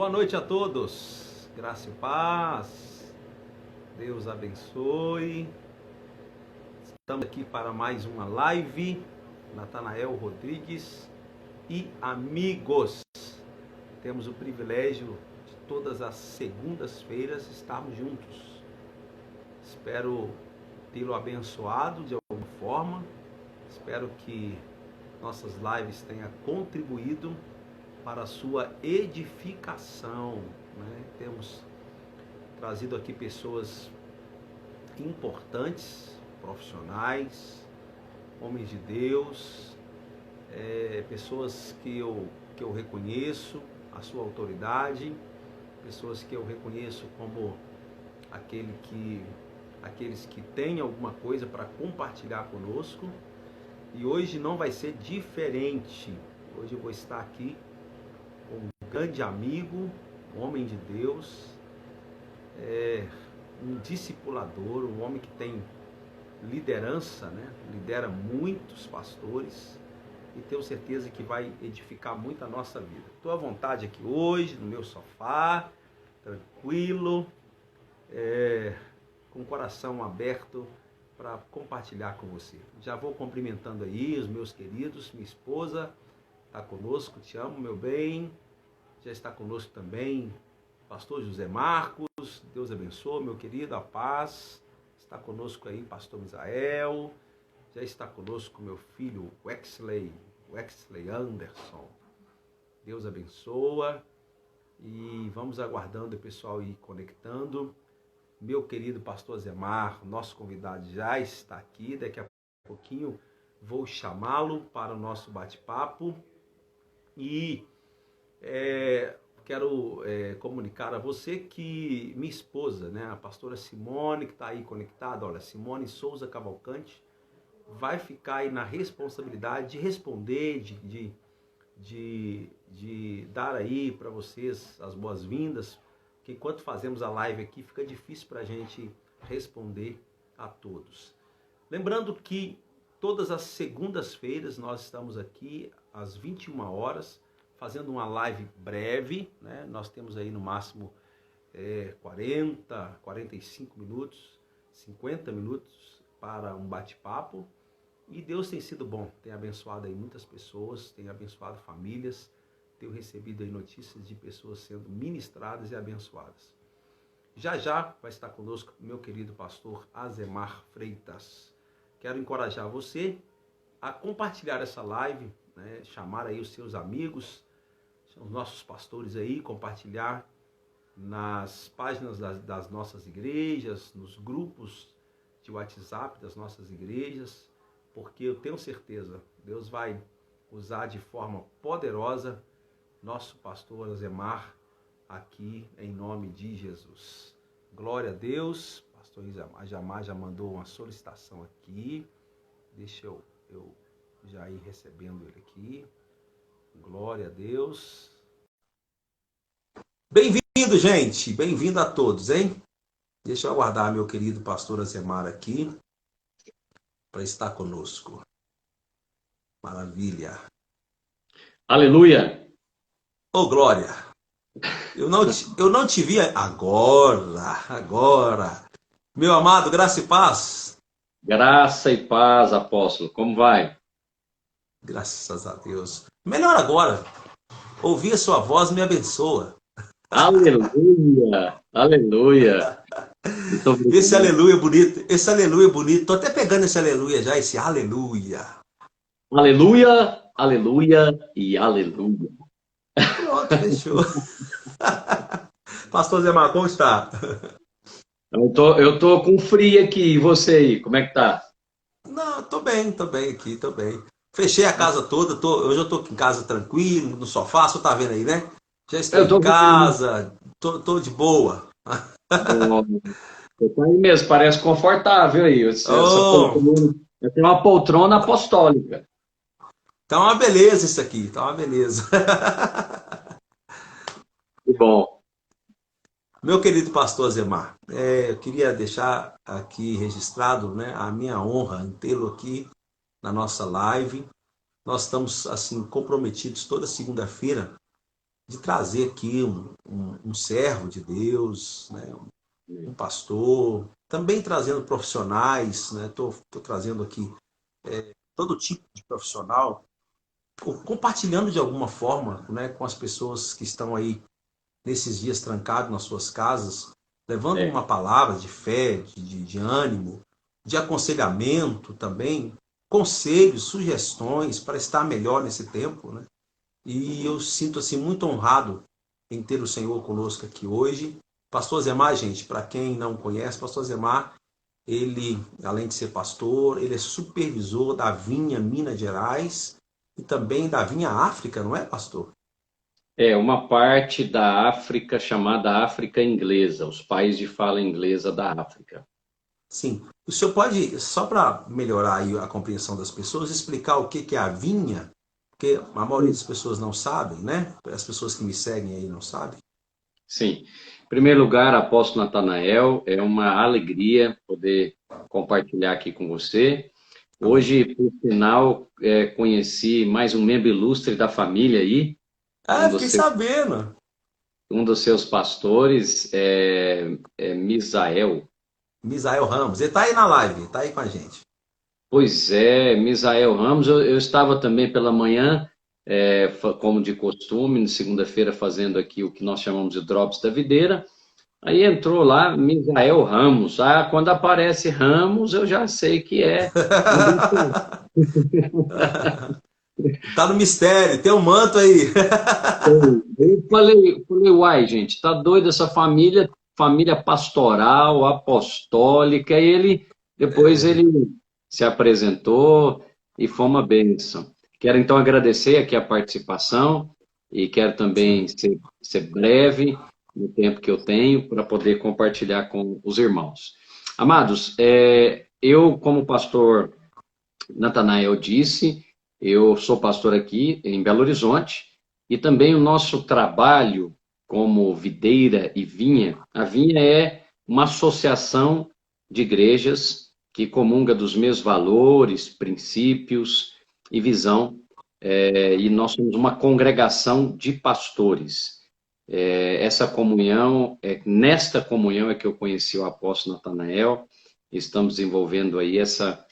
Boa noite a todos, graça e paz, Deus abençoe. Estamos aqui para mais uma live, Natanael Rodrigues e amigos. Temos o privilégio de todas as segundas-feiras estarmos juntos. Espero tê-lo abençoado de alguma forma, espero que nossas lives tenham contribuído para a sua edificação, né? Temos trazido aqui pessoas importantes, profissionais, homens de Deus, pessoas que eu reconheço a sua autoridade, pessoas que eu reconheço como aqueles que têm alguma coisa para compartilhar conosco. E hoje não vai ser diferente. Hoje eu vou estar aqui com um grande amigo, um homem de Deus, um discipulador, um homem que tem liderança, né? Lidera muitos pastores e tenho certeza que vai edificar muito a nossa vida. Estou à vontade aqui hoje, no meu sofá, tranquilo, com o coração aberto para compartilhar com você. Já vou cumprimentando aí os meus queridos, minha esposa está conosco, te amo, meu bem. Já está conosco também pastor José Marcos, Deus abençoe, meu querido, a paz. Está conosco aí pastor Misael, já está conosco meu filho Wexley Anderson. Deus abençoa e vamos aguardando o pessoal aí conectando. Meu querido pastor Zemar, nosso convidado já está aqui, daqui a pouquinho vou chamá-lo para o nosso bate-papo e quero comunicar a você que minha esposa, né, a pastora Simone, que está aí conectada, olha, Simone Souza Cavalcante, vai ficar aí na responsabilidade de responder, de dar aí para vocês as boas-vindas, porque enquanto fazemos a live aqui, fica difícil para a gente responder a todos. Lembrando que todas as segundas-feiras nós estamos aqui às 21 horas, fazendo uma live breve, né? Nós temos aí no máximo 40, 45 minutos, 50 minutos para um bate-papo. E Deus tem sido bom, tem abençoado aí muitas pessoas, tem abençoado famílias, tenho recebido aí notícias de pessoas sendo ministradas e abençoadas. Já vai estar conosco meu querido pastor Azemar Freitas. Quero encorajar você a compartilhar essa live, né? Chamar aí os seus amigos, os nossos pastores aí, compartilhar nas páginas das nossas igrejas, nos grupos de WhatsApp das nossas igrejas, porque eu tenho certeza, Deus vai usar de forma poderosa nosso pastor Azemar aqui em nome de Jesus. Glória a Deus. Pastor Azemar já mandou uma solicitação aqui. Deixa eu já ir recebendo ele aqui. Glória a Deus. Bem-vindo, gente. Bem-vindo a todos, hein? Deixa eu aguardar meu querido pastor Azemar aqui para estar conosco. Maravilha. Aleluia. Ô, glória. Eu não te vi agora. Meu amado, graça e paz. Graça e paz, apóstolo. Como vai? Graças a Deus. Melhor agora. Ouvir a sua voz me abençoa. Aleluia. Aleluia. Muito obrigado. Esse aleluia bonito. Esse aleluia bonito. Tô até pegando esse aleluia já, esse aleluia. Aleluia, aleluia e aleluia. Pronto, fechou. Pastor Zemar, como está? Eu tô com frio aqui. E você aí, como é que tá? Não, tô bem aqui, tô bem. Fechei a casa toda, hoje eu tô aqui em casa tranquilo, no sofá, você tá vendo aí, né? Já estou Eu em tô vendo. casa, tô de boa. Eu tô aí mesmo, parece confortável aí. Essa Oh, poltrona, eu tenho uma poltrona apostólica. tá uma beleza isso aqui, tá uma beleza. Que bom. Meu querido pastor Zemar, eu queria deixar aqui registrado, né, a minha honra em tê-lo aqui na nossa live. Nós estamos assim comprometidos toda segunda-feira de trazer aqui um servo de Deus, né? Um pastor, também trazendo profissionais, né? Tô trazendo aqui todo tipo de profissional, compartilhando de alguma forma, né, com as pessoas que estão aí nesses dias trancados nas suas casas, levando É, uma palavra de fé, de ânimo, de aconselhamento também, conselhos, sugestões para estar melhor nesse tempo, né? E eu sinto assim muito honrado em ter o Senhor conosco aqui hoje. Pastor Zemar, gente, para quem não conhece, Pastor Zemar, ele, além de ser pastor, ele é supervisor da Vinha Minas Gerais e também da Vinha África, não é, pastor? é uma parte da África chamada África Inglesa, os países de fala inglesa da África. Sim. O senhor pode, só para melhorar aí a compreensão das pessoas, explicar o que é a vinha? Porque a maioria das pessoas não sabem, né? As pessoas que me seguem aí não sabem. Sim. Em primeiro lugar, apóstolo Natanael, é uma alegria poder compartilhar aqui com você. Amém. Hoje, por sinal, conheci mais um membro ilustre da família aí, um Ah, dos fiquei seus, sabendo. um dos seus pastores, Misael. Misael Ramos. Ele está aí na live, está aí com a gente. Pois é, Misael Ramos, eu estava também pela manhã, como de costume, na segunda-feira, fazendo aqui o que nós chamamos de Drops da Videira. Aí entrou lá Misael Ramos. Ah, quando aparece Ramos, eu já sei que é um dos. Tá no mistério, tem um manto aí. Eu falei, uai, gente, tá doido essa família, família pastoral, apostólica, e depois ele se apresentou e foi uma bênção. Quero então agradecer aqui a participação e quero também Sim. ser breve no tempo que eu tenho para poder compartilhar com os irmãos. Amados, eu, como pastor Natanael disse, eu sou pastor aqui em Belo Horizonte e também o nosso trabalho como videira e vinha, a vinha é uma associação de igrejas que comunga dos mesmos valores, princípios e visão, e nós somos uma congregação de pastores. Essa comunhão, nesta comunhão é que eu conheci o apóstolo Natanael, estamos desenvolvendo aí essa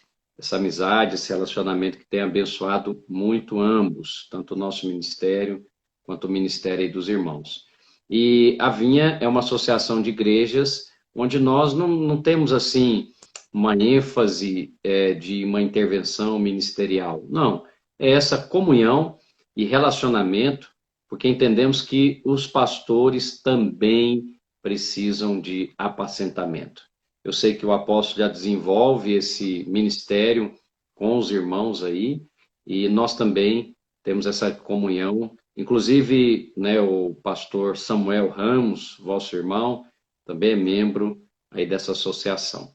amizade, esse relacionamento que tem abençoado muito ambos, tanto o nosso ministério quanto o ministério aí dos irmãos. E a Vinha é uma associação de igrejas onde nós não temos assim uma ênfase de uma intervenção ministerial. Não, é essa comunhão e relacionamento, porque entendemos que os pastores também precisam de apacentamento. Eu sei que o apóstolo já desenvolve esse ministério com os irmãos aí, e nós também temos essa comunhão. Inclusive, né, o pastor Samuel Ramos, vosso irmão, também é membro aí dessa associação.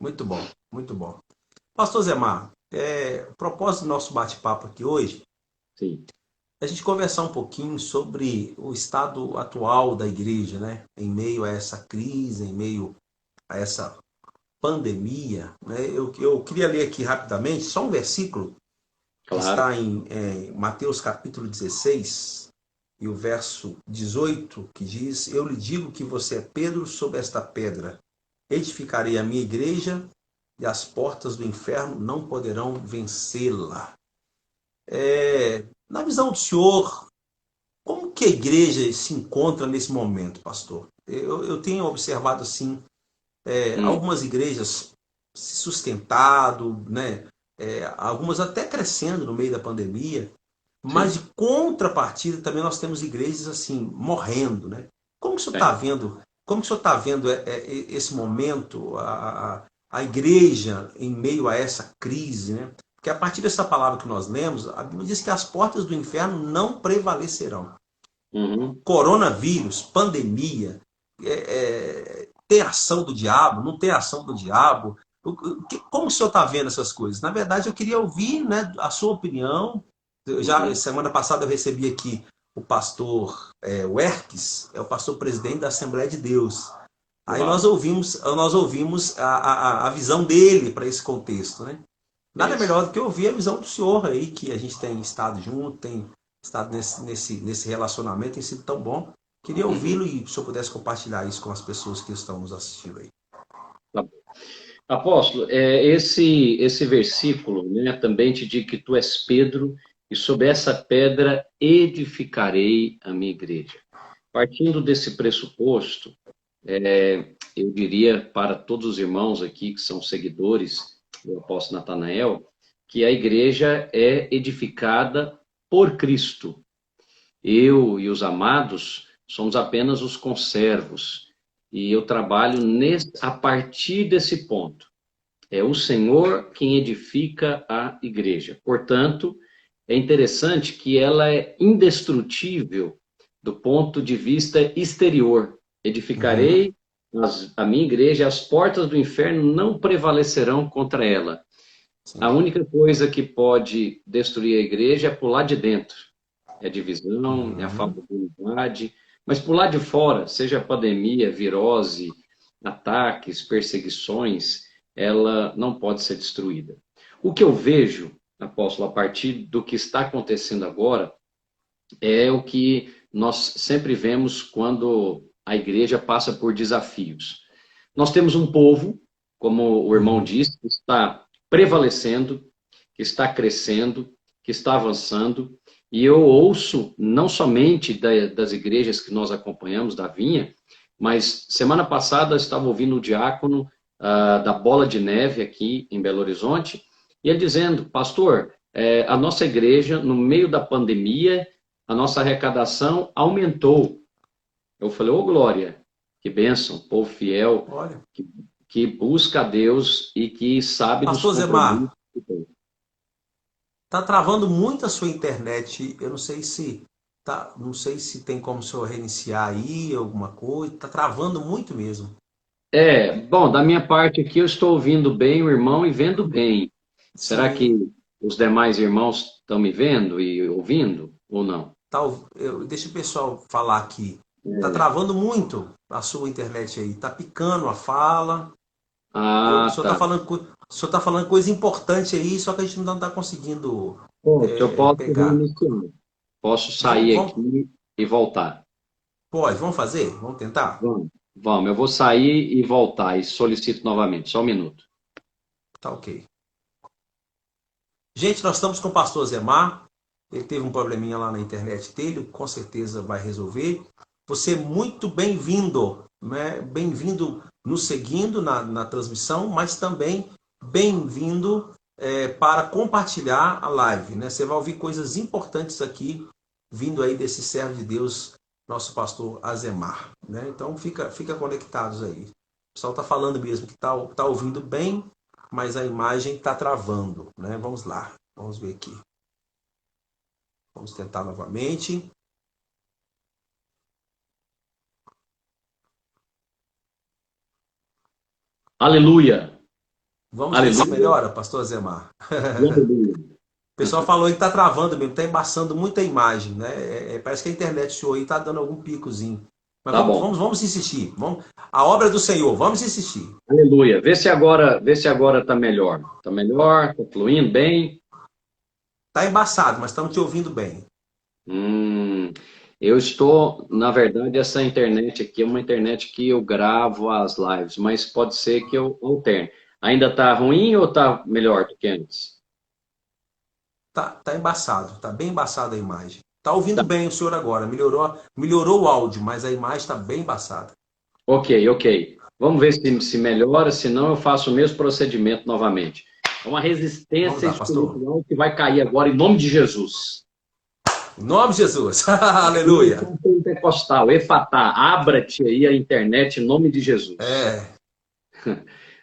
Muito bom, muito bom. Pastor Zemar, o propósito do nosso bate-papo aqui hoje Sim, é a gente conversar um pouquinho sobre o estado atual da igreja, né? Em meio a essa crise, em meio a essa pandemia, né? Eu queria ler aqui rapidamente só um versículo que claro. está em Mateus capítulo 16 e o verso 18, que diz: Eu lhe digo que você é Pedro, sobre esta pedra edificarei a minha igreja e as portas do inferno não poderão vencê-la. Na visão do senhor, como que a igreja se encontra nesse momento, pastor? Eu tenho observado assim, Hum, algumas igrejas se sustentado, né? Algumas até crescendo no meio da pandemia, mas sim. de contrapartida também nós temos igrejas assim morrendo, né? Como que o senhor está É. vendo? Como que o senhor está vendo esse momento, a igreja em meio a essa crise, né? Porque a partir dessa palavra que nós lemos, a Bíblia diz que as portas do inferno não prevalecerão. Uhum. Coronavírus, pandemia, tem ação do diabo, não tem ação do diabo. Como o senhor está vendo essas coisas? Na verdade, eu queria ouvir, né, a sua opinião. Já Uhum. semana passada eu recebi aqui o pastor Werques, é o pastor presidente da Assembleia de Deus. Aí Uau. nós ouvimos a visão dele para esse contexto, né? Nada Isso. melhor do que ouvir a visão do senhor aí, que a gente tem estado junto, tem estado nesse relacionamento, tem sido tão bom. Queria ouvi-lo e se eu pudesse compartilhar isso com as pessoas que estão nos assistindo aí. Tá bom. Apóstolo, esse versículo, né, também te diz que tu és Pedro e sobre essa pedra edificarei a minha igreja. Partindo desse pressuposto, eu diria para todos os irmãos aqui que são seguidores do apóstolo Natanael, que a igreja é edificada por Cristo. Eu e os amados somos apenas os conservos. E eu trabalho a partir desse ponto. É o Senhor quem edifica a igreja. Portanto, é interessante que ela é indestrutível do ponto de vista exterior. Edificarei a minha igreja, as portas do inferno não prevalecerão contra ela. Sim. A única coisa que pode destruir a igreja é por lá de dentro. É a divisão, é a falta de unidade. Mas por lá de fora, seja pandemia, virose, ataques, perseguições, ela não pode ser destruída. O que eu vejo, apóstolo, a partir do que está acontecendo agora, é o que nós sempre vemos quando a igreja passa por desafios. Nós temos um povo, como o irmão disse, que está prevalecendo, que está crescendo, que está avançando. E eu ouço, não somente das igrejas que nós acompanhamos, da Vinha, mas semana passada eu estava ouvindo o diácono da Bola de Neve aqui em Belo Horizonte, e ele dizendo, pastor, a nossa igreja, no meio da pandemia, a nossa arrecadação aumentou. Eu falei, ô glória, que bênção, povo fiel, que busca a Deus e que sabe Pastor Zemar, tá travando muito a sua internet. Eu não sei se tem como o senhor reiniciar aí alguma coisa. Tá travando muito mesmo. Bom, da minha parte aqui eu estou ouvindo bem o irmão e vendo bem. Sim. Será que os demais irmãos estão me vendo e ouvindo ou não? Deixa o pessoal falar aqui. Tá travando muito a sua internet aí. Tá picando a fala. O senhor tá falando coisa importante aí, só que a gente não está conseguindo eu posso pegar. Posso sair aqui e voltar. Pode, vamos fazer? Vamos tentar? Vamos, eu vou sair e voltar e solicito novamente, só um minuto. Tá ok. Gente, nós estamos com o pastor Zemar, ele teve um probleminha lá na internet dele, com certeza vai resolver. Você é muito bem-vindo, né? Bem-vindo nos seguindo na transmissão, mas também bem-vindo para compartilhar a live, né? Você vai ouvir coisas importantes aqui, vindo aí desse servo de Deus, nosso pastor Azemar, né? Então fica conectados aí. O pessoal está falando mesmo que tá ouvindo bem, mas a imagem está travando, né? Vamos lá, vamos ver aqui. Vamos tentar novamente. Aleluia! Vamos ver se melhora, pastor Zemar. O pessoal falou que está travando mesmo, está embaçando muita imagem, né? Parece que a internet do senhor aí está dando algum picozinho. Mas vamos insistir. A obra do Senhor, vamos insistir. Aleluia. Vê se agora está melhor. Está melhor? Está fluindo bem? Está embaçado, mas estamos te ouvindo bem. Eu estou, na verdade, essa internet aqui é uma internet que eu gravo as lives, mas pode ser que eu alterne. Ainda está ruim ou está melhor do que antes? Tá embaçado, tá bem embaçada a imagem. Tá ouvindo bem o senhor agora, melhorou o áudio, mas a imagem está bem embaçada. Ok. Vamos ver se melhora, senão eu faço o mesmo procedimento novamente. É uma resistência espiritual que vai cair agora em nome de Jesus. Em nome de Jesus. Aleluia. Pentecostal, Efatá, abra-te aí a internet em nome de Jesus.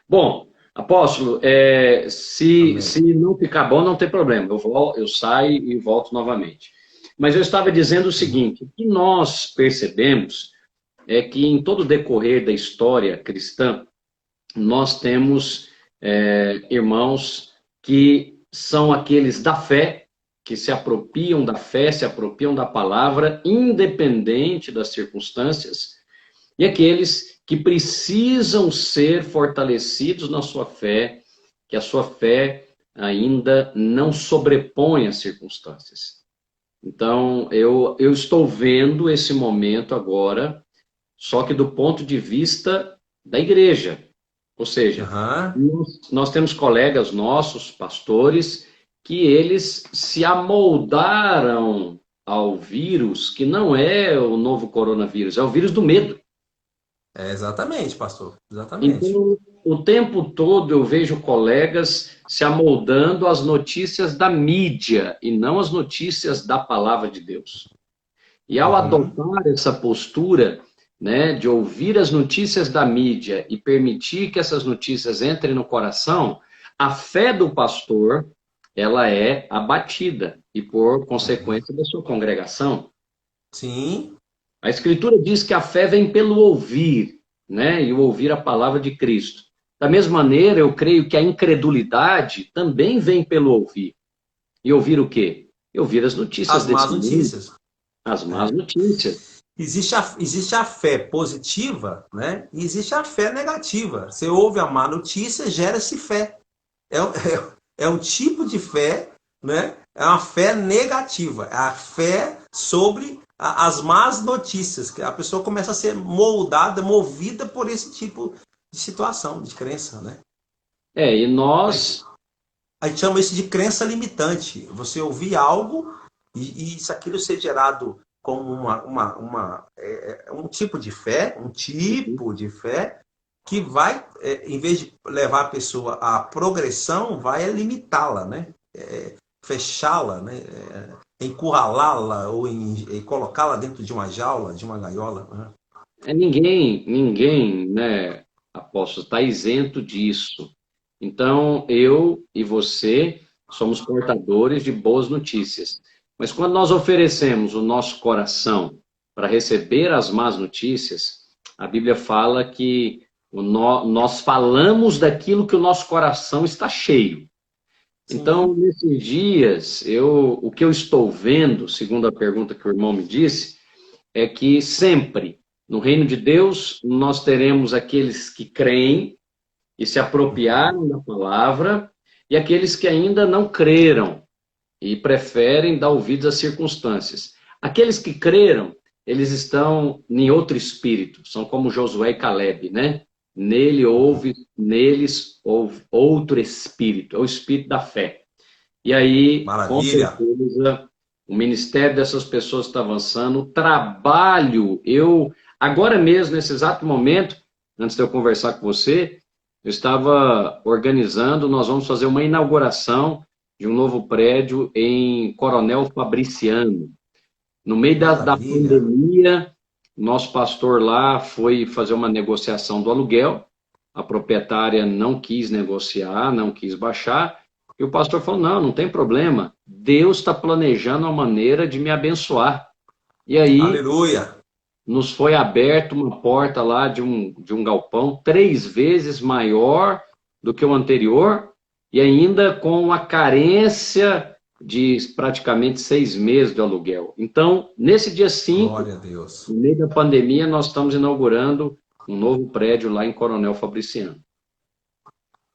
Bom, apóstolo, se não ficar bom, não tem problema. Eu saio e volto novamente. Mas eu estava dizendo o seguinte, o que nós percebemos é que em todo o decorrer da história cristã, nós temos irmãos que são aqueles da fé, que se apropriam da fé, se apropriam da palavra, independente das circunstâncias, e aqueles que precisam ser fortalecidos na sua fé, que a sua fé ainda não sobrepõe as circunstâncias. Então, eu estou vendo esse momento agora, só que do ponto de vista da igreja. Ou seja, Aham. nós temos colegas nossos, pastores, que eles se amoldaram ao vírus, que não é o novo coronavírus, é o vírus do medo. É, exatamente, pastor. Exatamente. Então, o tempo todo eu vejo colegas se amoldando às notícias da mídia e não às notícias da palavra de Deus. E ao Uhum. adotar essa postura, né, de ouvir as notícias da mídia e permitir que essas notícias entrem no coração, a fé do pastor, ela é abatida e por Uhum. consequência da sua congregação. Sim. A Escritura diz que a fé vem pelo ouvir, né, e o ouvir a palavra de Cristo. Da mesma maneira, eu creio que a incredulidade também vem pelo ouvir. E ouvir o quê? E ouvir as notícias As más desse mundo, notícias. as más É. notícias. Existe a fé positiva, né? E existe a fé negativa. Você ouve a má notícia, gera-se fé. É um tipo de fé, né? É uma fé negativa. É a fé sobre as más notícias. Que a pessoa começa a ser moldada, movida por esse tipo de situação, de crença, né? E Aí, nós, a gente chama isso de crença limitante. Você ouvir algo e isso aquilo ser gerado como um tipo de fé que vai, em vez de levar a pessoa à progressão, vai limitá-la, né? Fechá-la, né? Encurralá-la ou colocá-la dentro de uma jaula, de uma gaiola. Né? ninguém, né, apóstolo, está isento disso. Então, eu e você somos portadores de boas notícias. Mas quando nós oferecemos o nosso coração para receber as más notícias, a Bíblia fala que nós falamos daquilo que o nosso coração está cheio. Então, Sim. nesses dias, o que eu estou vendo, segundo a pergunta que o irmão me disse, é que sempre, no reino de Deus, nós teremos aqueles que creem e se Uhum. apropriaram da palavra, e aqueles que ainda não creram e preferem dar ouvidos às circunstâncias. Aqueles que creram, eles estão em outro espírito, são como Josué e Caleb, né? Neles houve outro espírito, é o espírito da fé. E aí, com Maravilha. certeza, o ministério dessas pessoas está avançando. O trabalho, agora mesmo, nesse exato momento, antes de eu conversar com você, eu estava organizando, nós vamos fazer uma inauguração de um novo prédio em Coronel Fabriciano. No meio da Maravilha. pandemia, nosso pastor lá foi fazer uma negociação do aluguel, a proprietária não quis negociar, não quis baixar, e o pastor falou: não, não tem problema, Deus está planejando uma maneira de me abençoar. E aí Aleluia. nos foi aberta uma porta lá de um galpão 3 vezes maior do que o anterior, e ainda com a carência de praticamente 6 meses de aluguel. Então, nesse dia 5, Glória a Deus. no meio da pandemia, nós estamos inaugurando um novo prédio lá em Coronel Fabriciano.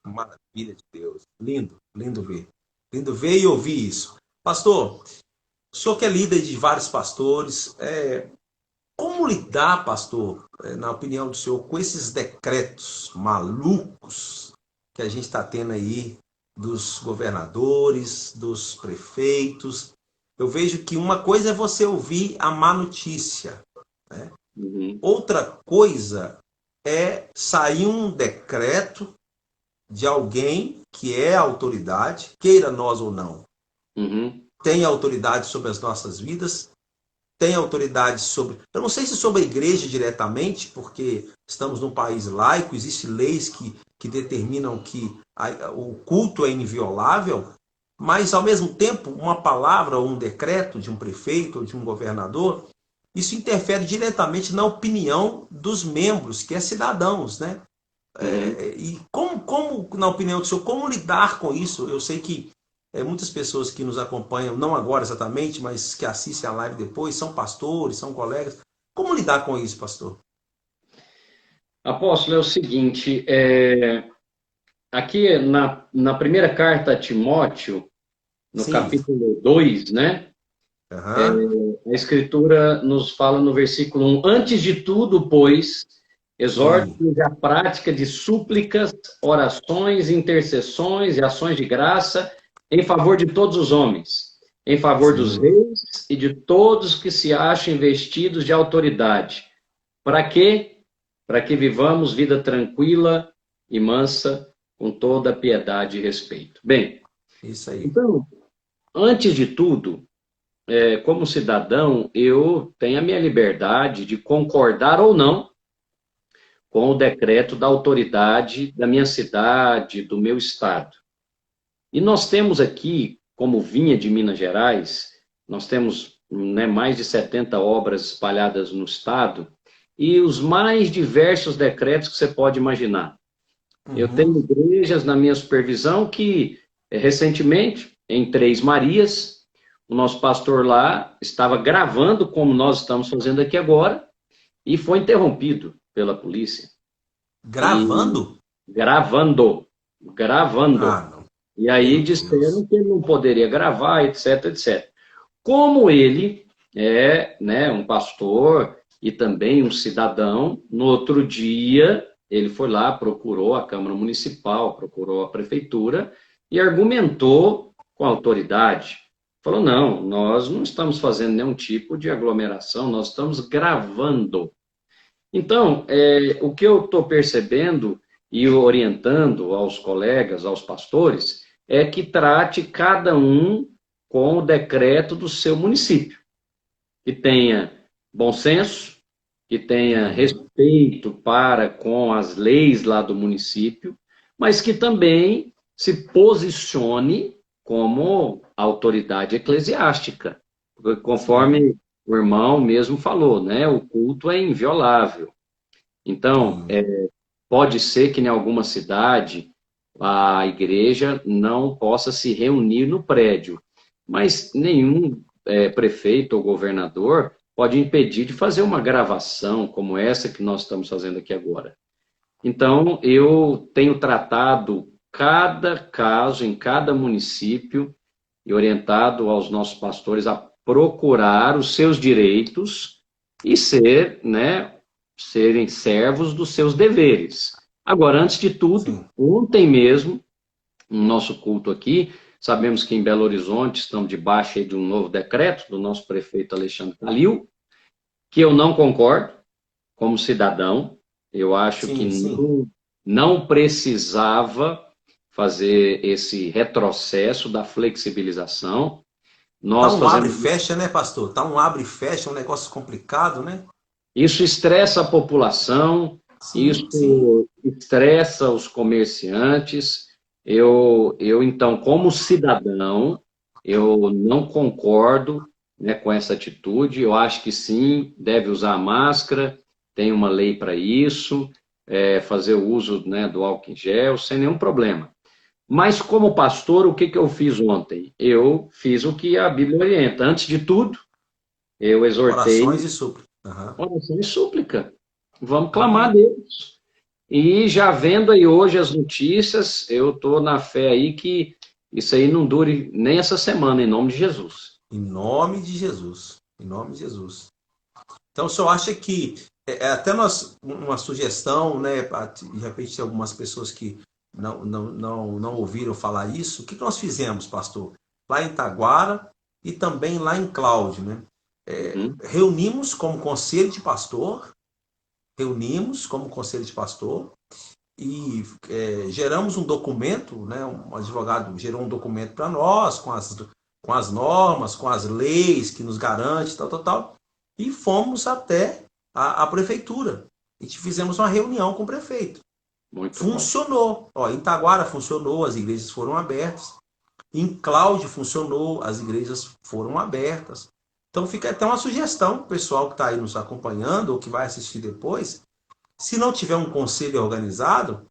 Maravilha de Deus. Lindo, lindo ver. Lindo ver e ouvir isso. Pastor, o senhor que é líder de vários pastores, como lidar, pastor, na opinião do senhor, com esses decretos malucos que a gente está tendo aí dos governadores, dos prefeitos? Eu vejo que uma coisa é você ouvir a má notícia, né? Uhum, Outra coisa é sair um decreto de alguém que é autoridade, queira nós ou não, uhum, tem autoridade sobre as nossas vidas, tem autoridade sobre. Eu não sei se sobre a igreja diretamente, porque estamos num país laico, existem leis que determinam que o culto é inviolável, mas ao mesmo tempo, uma palavra ou um decreto de um prefeito ou de um governador, isso interfere diretamente na opinião dos membros, que é cidadãos, né? uhum. E como, na opinião do senhor, como lidar com isso? Eu sei que muitas pessoas que nos acompanham, não agora exatamente, mas que assistem a live depois, são pastores, são colegas. Como lidar com isso, pastor? Apóstolo, é o seguinte, aqui na primeira carta a Timóteo, no Sim. capítulo 2, né? Aham. A Escritura nos fala no versículo 1, antes de tudo, pois, Sim. exorte-os à prática de súplicas, orações, intercessões e ações de graça em favor de todos os homens, em favor dos Sim. reis e de todos que se acham investidos de autoridade. Para quê? Para que vivamos vida tranquila e mansa, com toda piedade e respeito. Bem, Isso aí. então, antes de tudo, como cidadão, eu tenho a minha liberdade de concordar ou não com o decreto da autoridade da minha cidade, do meu estado. E nós temos aqui, como vinha de Minas Gerais, nós temos, né, mais de 70 obras espalhadas no estado e os mais diversos decretos que você pode imaginar. Eu Uhum. tenho igrejas na minha supervisão que, recentemente, em Três Marias, o nosso pastor lá estava gravando, como nós estamos fazendo aqui agora, e foi interrompido pela polícia. E Gravando? gravando, gravando. Ah, não. E aí Meu Deus. disseram que ele não poderia gravar, etc, etc. Como ele é, né, um pastor e também um cidadão, no outro dia ele foi lá, procurou a Câmara Municipal, procurou a Prefeitura e argumentou com a autoridade. Falou, não, nós não estamos fazendo nenhum tipo de aglomeração, nós estamos gravando. Então, o que eu estou percebendo e orientando aos colegas, aos pastores, é que trate cada um com o decreto do seu município, que tenha bom senso, que tenha Uhum. respeito para com as leis lá do município, mas que também se posicione como autoridade eclesiástica, porque Sim, conforme o irmão mesmo falou, né, o culto é inviolável. Então, sim. pode ser que em alguma cidade a igreja não possa se reunir no prédio, mas nenhum prefeito ou governador pode impedir de fazer uma gravação como essa que nós estamos fazendo aqui agora. Então, eu tenho tratado cada caso em cada município e orientado aos nossos pastores a procurar os seus direitos e ser, né, serem servos dos seus deveres. Agora, antes de tudo, Sim. ontem mesmo, no nosso culto aqui, sabemos que em Belo Horizonte estamos debaixo de um novo decreto do nosso prefeito Alexandre Calil, que eu não concordo como cidadão. Eu acho que Sim, sim. não precisava fazer esse retrocesso da flexibilização. Tá Nós um abre e fazemos fecha, né, pastor? Tá um abre e fecha, um negócio complicado, né? isso, estressa a população, Sim, sim. isso estressa os comerciantes. Então, como cidadão, eu não concordo, né, com essa atitude. Eu acho que sim, deve usar máscara, tem uma lei para isso, fazer o uso, né, do álcool em gel, sem nenhum problema. Mas, como pastor, o que que eu fiz ontem? Eu fiz o que a Bíblia orienta. Antes de tudo, eu exortei Orações e súplicas. Aham. oração e súplica. Vamos clamar a Amém. Deus. E já vendo aí hoje as notícias, eu estou na fé aí que isso aí não dure nem essa semana, em nome de Jesus. Em nome de Jesus. Em nome de Jesus. Então, o senhor acha que até nós, uma sugestão, né? De repente, tem algumas pessoas que não ouviram falar isso. O que nós fizemos, pastor? Lá em Taguara e também lá em Cláudio, né? Uhum. Reunimos como conselho de pastor, reunimos como conselho de pastor e geramos um documento, né? Um advogado gerou um documento para nós com as normas, com as leis que nos garante, tal, tal, tal, e fomos até a prefeitura e fizemos uma reunião com o prefeito. Muito bom. Funcionou. Ó, em Taguara funcionou, as igrejas foram abertas. Em Cláudio funcionou, as igrejas foram abertas. Então fica até uma sugestão, pessoal que está aí nos acompanhando ou que vai assistir depois, se não tiver um conselho organizado,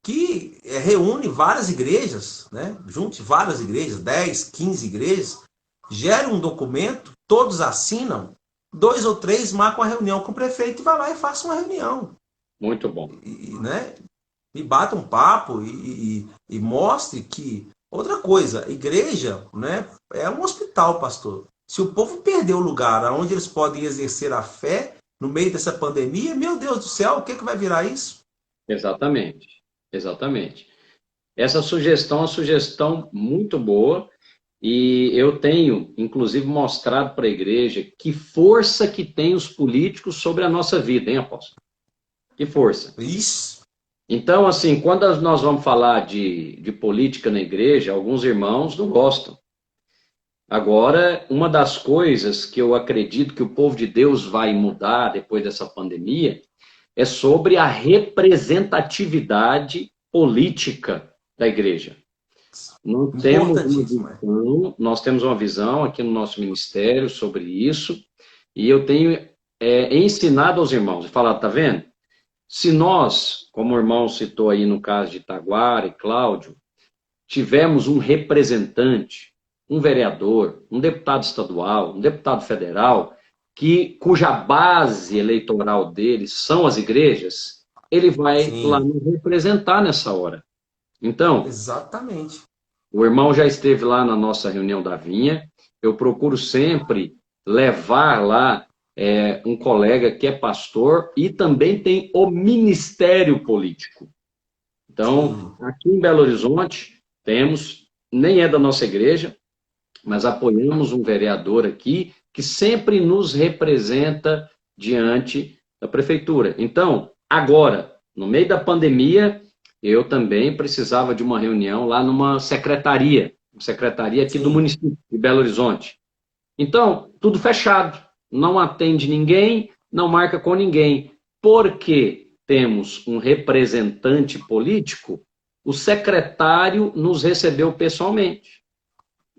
que reúne várias igrejas, né? Junte várias igrejas, 10, 15 igrejas, gere um documento, todos assinam, dois ou três marcam a reunião com o prefeito e vai lá e faça uma reunião. Muito bom. Né? E bata um papo e mostre que. Outra coisa, igreja, né, é um hospital, pastor. Se o povo perder o lugar onde eles podem exercer a fé no meio dessa pandemia, meu Deus do céu, o que, que vai virar isso? Exatamente, exatamente. Essa sugestão é uma sugestão muito boa e eu tenho, inclusive, mostrado para a igreja que força que tem os políticos sobre a nossa vida, hein, apóstolo? Que força. Isso. Então, assim, quando nós vamos falar de política na igreja, alguns irmãos não gostam. Agora, uma das coisas que eu acredito que o povo de Deus vai mudar depois dessa pandemia é sobre a representatividade política da igreja. Importantíssimo. Nós temos uma visão aqui no nosso ministério sobre isso, e eu tenho ensinado aos irmãos, e falado, tá vendo? Se nós, como o irmão citou aí no caso de Itaguara e Cláudio, tivermos um representante, um vereador, um deputado estadual, um deputado federal, cuja base eleitoral deles são as igrejas, ele vai lá Sim, nos representar nessa hora. Então, exatamente. o irmão já esteve lá na nossa reunião da Vinha. Eu procuro sempre levar lá um colega que é pastor e também tem o ministério político. Então, Sim, aqui em Belo Horizonte, temos, nem é da nossa igreja, mas apoiamos um vereador aqui que sempre nos representa diante da prefeitura. Então, agora, no meio da pandemia, eu também precisava de uma reunião lá numa secretaria aqui do sim. município de Belo Horizonte. Então, tudo fechado, não atende ninguém, não marca com ninguém. Porque temos um representante político, o secretário nos recebeu pessoalmente.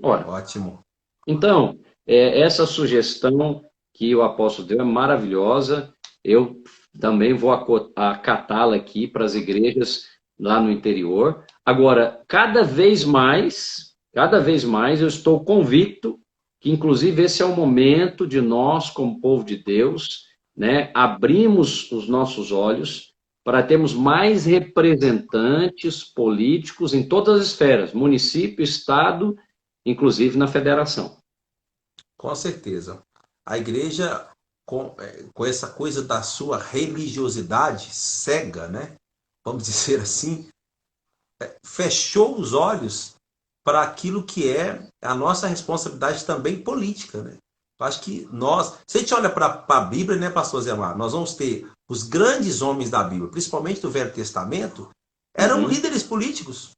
Ora, Ótimo. então, essa sugestão que o apóstolo deu é maravilhosa. Eu também vou acatá-la aqui para as igrejas lá no interior. Agora, cada vez mais eu estou convicto que, inclusive, esse é o momento de nós, como povo de Deus, né, abrimos os nossos olhos para termos mais representantes políticos em todas as esferas, município, estado, inclusive na federação. Com certeza. A igreja, com essa coisa da sua religiosidade cega, né? Vamos dizer assim, fechou os olhos para aquilo que é a nossa responsabilidade também política, né? Eu acho que nós, se a gente olha para a Bíblia, né, pastor Zé Mar, nós vamos ter os grandes homens da Bíblia, principalmente do Velho Testamento, eram Uhum. líderes políticos,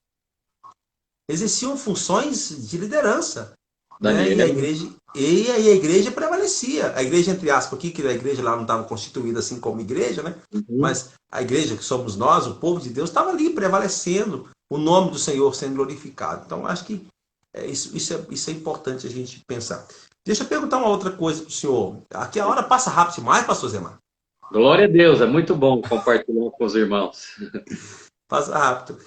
exerciam funções de liderança, né? Daniel. E a igreja prevalecia. A igreja, entre aspas, aqui, que a igreja lá não estava constituída assim como igreja, né? Uhum. Mas a igreja que somos nós, o povo de Deus, estava ali prevalecendo, o nome do Senhor sendo glorificado. Então, acho que isso é importante a gente pensar. Deixa eu perguntar uma outra coisa para o senhor. Aqui a hora passa rápido demais, pastor Zemar. Glória a Deus, é muito bom compartilhar com os irmãos. Passa rápido.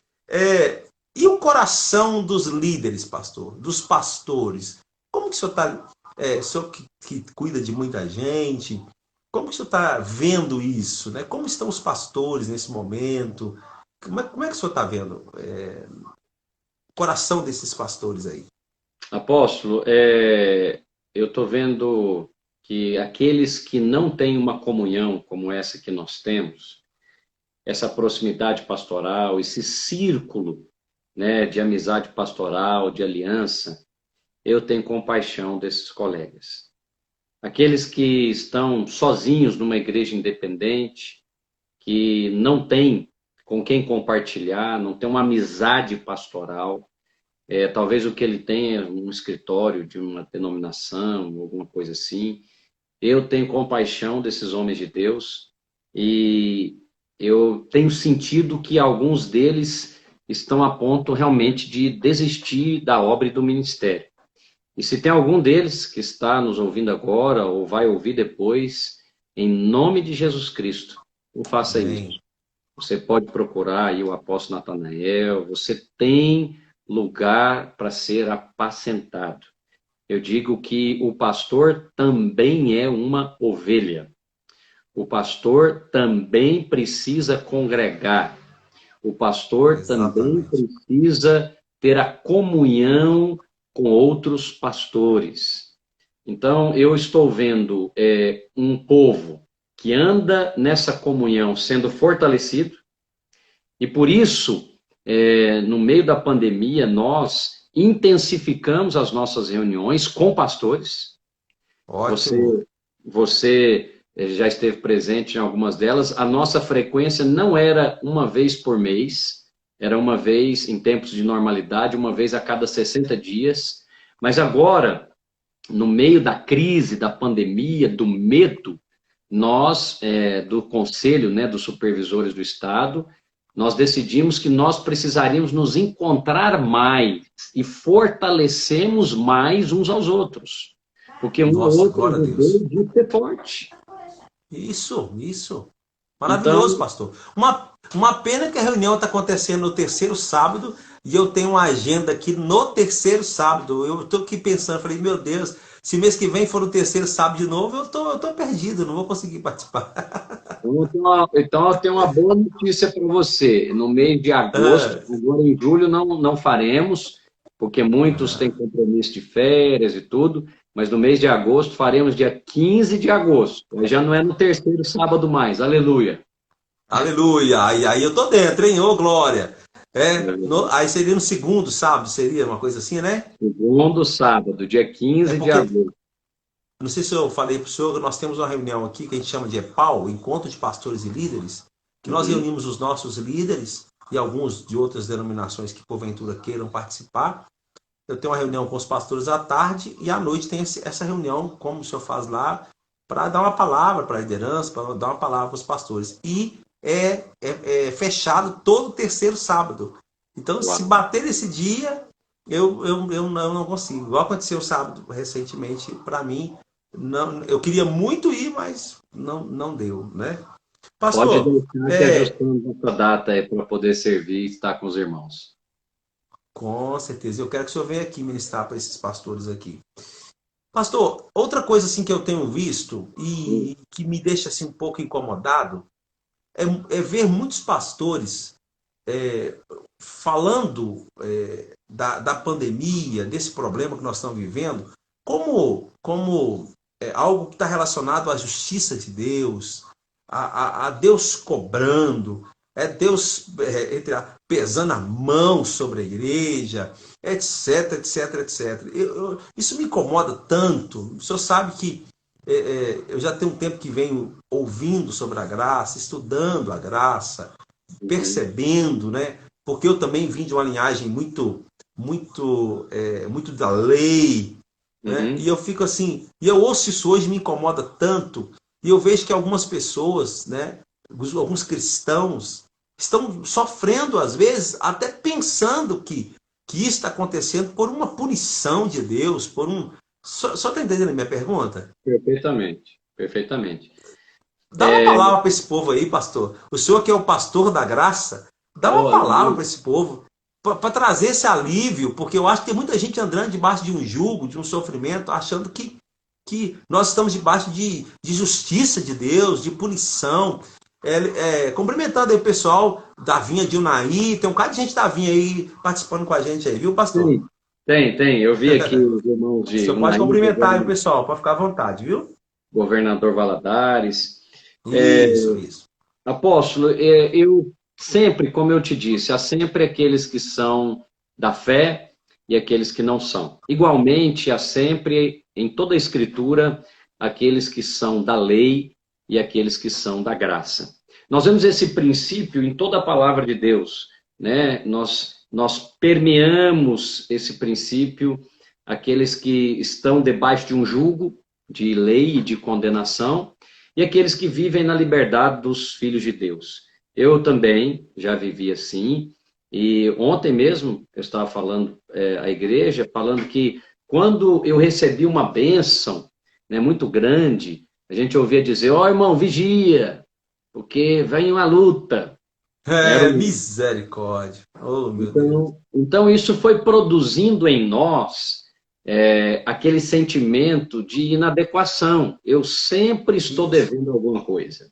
E o coração dos líderes, pastor? Dos pastores? Como que o senhor está... o senhor que cuida de muita gente, como que o senhor está vendo isso? Né? Como estão os pastores nesse momento? Como é que o senhor está vendo o coração desses pastores aí? Apóstolo, eu estou vendo que aqueles que não têm uma comunhão como essa que nós temos, essa proximidade pastoral, esse círculo, né, de amizade pastoral, de aliança, eu tenho compaixão desses colegas. Aqueles que estão sozinhos numa igreja independente, que não tem com quem compartilhar, não tem uma amizade pastoral, talvez o que ele tenha é um escritório de uma denominação, alguma coisa assim. Eu tenho compaixão desses homens de Deus e eu tenho sentido que alguns deles estão a ponto realmente de desistir da obra e do ministério. E se tem algum deles que está nos ouvindo agora ou vai ouvir depois, em nome de Jesus Cristo, não faça isso. Amém. Você pode procurar aí o apóstolo Natanael, você tem lugar para ser apacentado. Eu digo que o pastor também é uma ovelha. O pastor também precisa congregar. O pastor também Exatamente. precisa ter a comunhão com outros pastores. Então, eu estou vendo um povo que anda nessa comunhão sendo fortalecido, e por isso, no meio da pandemia, nós intensificamos as nossas reuniões com pastores. Ótimo. Você já esteve presente em algumas delas. A nossa frequência não era uma vez por mês, era uma vez em tempos de normalidade, uma vez a cada 60 dias. Mas agora, no meio da crise, da pandemia, do medo, nós, do Conselho, né, dos Supervisores do Estado, nós decidimos que nós precisaríamos nos encontrar mais e fortalecemos mais uns aos outros. Porque um ou Nossa, outro glória a ajudou Deus. de ser forte. Isso. Maravilhoso, Então, pastor. Uma pena que a reunião está acontecendo no terceiro sábado e eu tenho uma agenda aqui no terceiro sábado. Eu estou aqui pensando, falei, meu Deus, se mês que vem for no terceiro sábado de novo, eu tô perdido, não vou conseguir participar. eu tenho uma boa notícia para você. No mês de agosto, Ah, agora em julho não faremos, porque muitos têm compromisso de férias e tudo, mas no mês de agosto faremos dia 15 de agosto. Aí já não é no terceiro sábado mais, aleluia. aleluia. Aí eu tô dentro, hein? Ô, glória. Aí seria no segundo sábado, seria uma coisa assim, né? Segundo sábado, dia É 15 de porque, agosto. não sei se eu falei para o senhor, nós temos uma reunião aqui que a gente chama de EPAL, Encontro de Pastores e Líderes, que nós Uhum. reunimos os nossos líderes e alguns de outras denominações que porventura queiram participar. Eu tenho uma reunião com os pastores à tarde e à noite tem essa reunião, como o senhor faz lá, para dar uma palavra para a liderança, para dar uma palavra para os pastores. E é fechado todo terceiro sábado. Então, se Uau. bater esse dia, eu não consigo. Igual aconteceu sábado recentemente, para mim, não, eu queria muito ir, mas não deu, né? Pode Pastor, deixar que ajustamos essa data aí para poder servir e estar com os irmãos. com certeza, eu quero que o senhor venha aqui ministrar para esses pastores aqui. Pastor, outra coisa assim que eu tenho visto e que me deixa assim um pouco incomodado é ver muitos pastores é, falando da pandemia, desse problema que nós estamos vivendo, como algo que está relacionado à justiça de Deus, a Deus cobrando, Deus pesando a mão sobre a igreja, etc. Isso me incomoda tanto. O senhor sabe que eu já tenho um tempo que venho ouvindo sobre a graça, estudando a graça, Uhum. percebendo, né? Porque eu também vim de uma linhagem muito da lei, né? E Uhum. eu fico assim, e eu ouço isso hoje, me incomoda tanto, e eu vejo que algumas pessoas, né? Alguns cristãos estão sofrendo às vezes, até pensando que isso está acontecendo por uma punição de Deus, por um. Só está entendendo a minha pergunta? Perfeitamente, perfeitamente. Dá uma palavra para esse povo aí, pastor. O senhor que é o pastor da graça, dá uma Oh, palavra aleluia. para esse povo, para trazer esse alívio, porque eu acho que tem muita gente andando debaixo de um jugo, de um sofrimento, achando que nós estamos debaixo de justiça de Deus, de punição. Cumprimentando aí o pessoal da Vinha de Unaí, tem um cara de gente da Vinha aí participando com a gente aí, viu, pastor? Tem, tem. Eu vi aqui os irmãos O de senhor pode Unai, cumprimentar aí o pessoal, pode ficar à vontade, viu? governador Valadares. Isso. Apóstolo, eu sempre, como eu te disse, há sempre aqueles que são da fé e aqueles que não são. Igualmente, há sempre, em toda a Escritura, aqueles que são da lei e aqueles que são da graça. Nós vemos esse princípio em toda a palavra de Deus, né? Nós permeamos esse princípio, aqueles que estão debaixo de um jugo de lei e de condenação, e aqueles que vivem na liberdade dos filhos de Deus. Eu também já vivi assim, e ontem mesmo eu estava falando à igreja, falando que quando eu recebi uma bênção, né, muito grande, a gente ouvia dizer, ó irmão, vigia, porque vem uma luta. Misericórdia. Oh, meu Deus. Então isso foi produzindo em nós aquele sentimento de inadequação. Eu sempre estou Isso. devendo alguma coisa.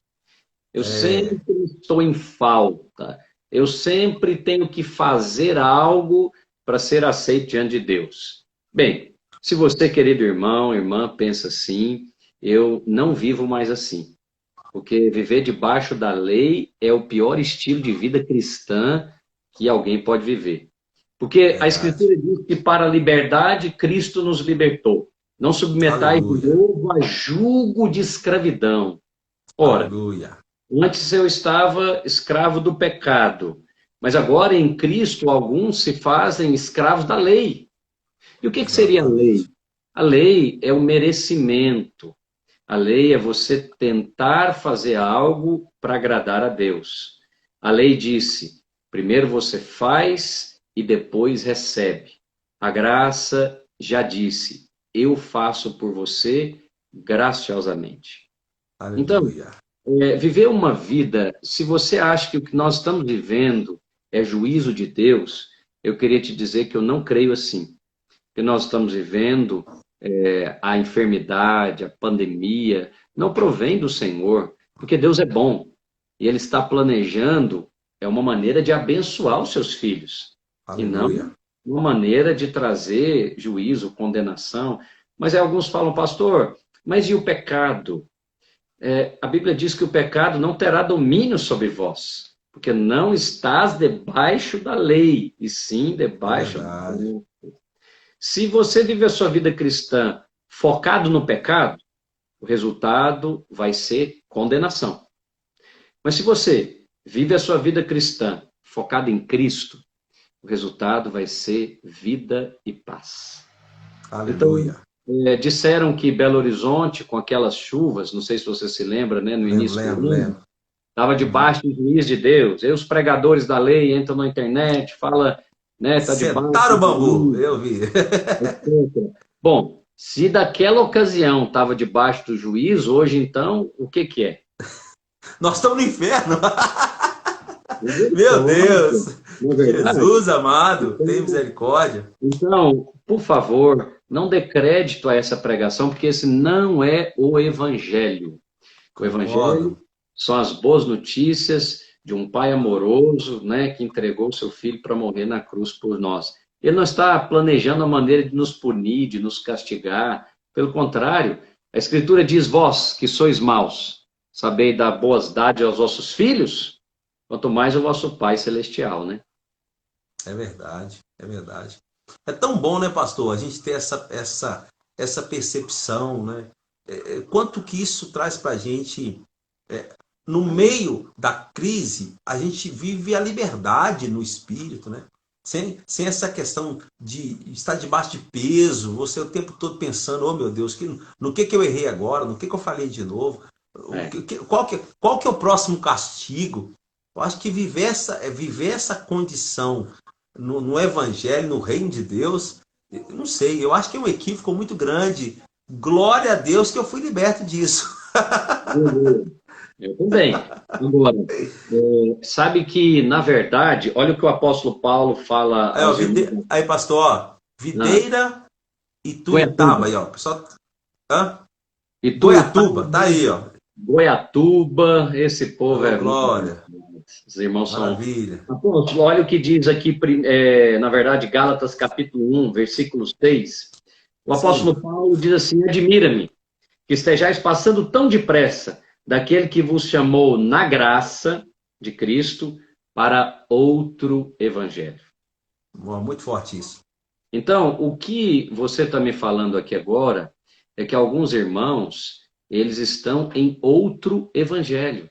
Eu sempre estou em falta. Eu sempre tenho que fazer algo para ser aceito diante de Deus. Bem, Se você, querido irmão, irmã, pensa assim, eu não vivo mais assim. Porque viver debaixo da lei é o pior estilo de vida cristã que alguém pode viver. Porque a Verdade. Escritura diz que para a liberdade Cristo nos libertou. Não submetais de Aleluia. novo a jugo de escravidão. Ora, Aleluia. antes eu estava escravo do pecado, mas agora em Cristo alguns se fazem escravos da lei. E o que seria a lei? Exatamente. A lei é o merecimento. A lei é você tentar fazer algo para agradar a Deus. A lei disse: primeiro você faz e depois recebe. A graça já disse: eu faço por você graciosamente. Então, Aleluia. viver uma vida, se você acha que o que nós estamos vivendo é juízo de Deus, eu queria te dizer que eu não creio assim. Que nós estamos vivendo, a enfermidade, a pandemia, não provém do Senhor, porque Deus é bom e Ele está planejando uma maneira de abençoar os seus filhos e não Aleluia. uma maneira de trazer juízo, condenação. Mas alguns falam, pastor, mas e o pecado? A Bíblia diz que o pecado não terá domínio sobre vós, porque não estás debaixo da lei, e sim É debaixo da verdade. lei. Se você vive a sua vida cristã focado no pecado, o resultado vai ser condenação. Mas se você vive a sua vida cristã focado em Cristo, o resultado vai ser vida e paz. Então, Aleluia. disseram que Belo Horizonte, com aquelas chuvas, não sei se você se lembra, né, no Lembro, início do lembro, ano, lembro. estava Uhum. debaixo do juiz de Deus. E os pregadores da lei entram na internet, fala, né, está debaixo Sentaram o do bambu, juiz, eu vi. etc. Bom, se daquela ocasião estava debaixo do juiz, hoje então, o que que é? Nós estamos no inferno. Meu Misericórdia, Deus. não é verdade? Jesus amado, tem Então, misericórdia. por favor, não dê crédito a essa pregação, porque esse não é o Evangelho. O Evangelho Concordo. são as boas notícias de um pai amoroso, né, que entregou seu filho para morrer na cruz por nós. Ele não está planejando a maneira de nos punir, de nos castigar. Pelo contrário, a Escritura diz: vós que sois maus, sabei dar boas dádivas aos vossos filhos, quanto mais o vosso Pai Celestial, né? É verdade, é verdade. É tão bom, né, pastor, a gente ter essa percepção, né? Quanto que isso traz para a gente, no meio da crise, a gente vive a liberdade no espírito, né? Sem essa questão de estar debaixo de peso, você o tempo todo pensando, oh meu Deus, no que eu errei agora, no que eu falei de novo, É. qual que é o próximo castigo? Eu acho que viver essa condição no Evangelho, no Reino de Deus, eu não sei, eu acho que é um equívoco muito grande. Glória a Deus que eu fui liberto disso. Eu também. Agora, sabe que, na verdade, olha o que o apóstolo Paulo fala Aí, ó, aos irmãos aí pastor, ó, na videira e Goiatuba. Tuiutaba, aí, ó, pessoal, hã? Ituiutaba, Goiatuba, tá aí, ó. Goiatuba, esse povo Ô, é muito bom. glória, Os irmãos são. maravilha. Apóstolo, olha o que diz aqui, na verdade, Gálatas capítulo 1, versículo 6. O Sim, apóstolo Paulo diz assim: admira-me que estejais passando tão depressa daquele que vos chamou na graça de Cristo para outro evangelho. muito forte isso. Então, o que você está me falando aqui agora é que alguns irmãos, eles estão em outro evangelho,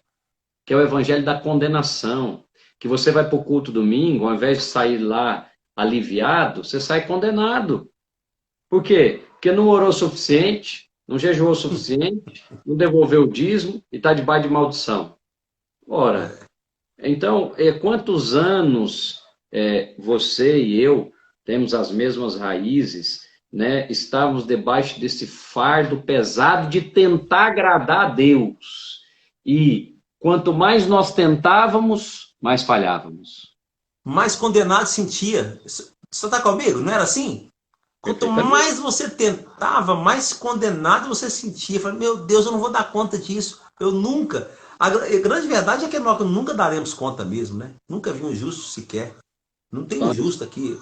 que é o evangelho da condenação, que você vai para o culto domingo, ao invés de sair lá aliviado, você sai condenado. Por quê? Porque não orou o suficiente, não jejuou o suficiente, não devolveu o dízimo e está debaixo de maldição. Ora, É, então, quantos anos você e eu temos as mesmas raízes, né? Estávamos debaixo desse fardo pesado de tentar agradar a Deus. E quanto mais nós tentávamos, mais falhávamos. mais condenado sentia. Você está comigo? Não era assim? Quanto Perfeitamente. mais você tentava, mais condenado você sentia. Falei, meu Deus, eu não vou dar conta disso. Eu nunca. A grande verdade é que nós nunca daremos conta mesmo, né? Nunca vi um justo sequer. Não tem um justo aqui.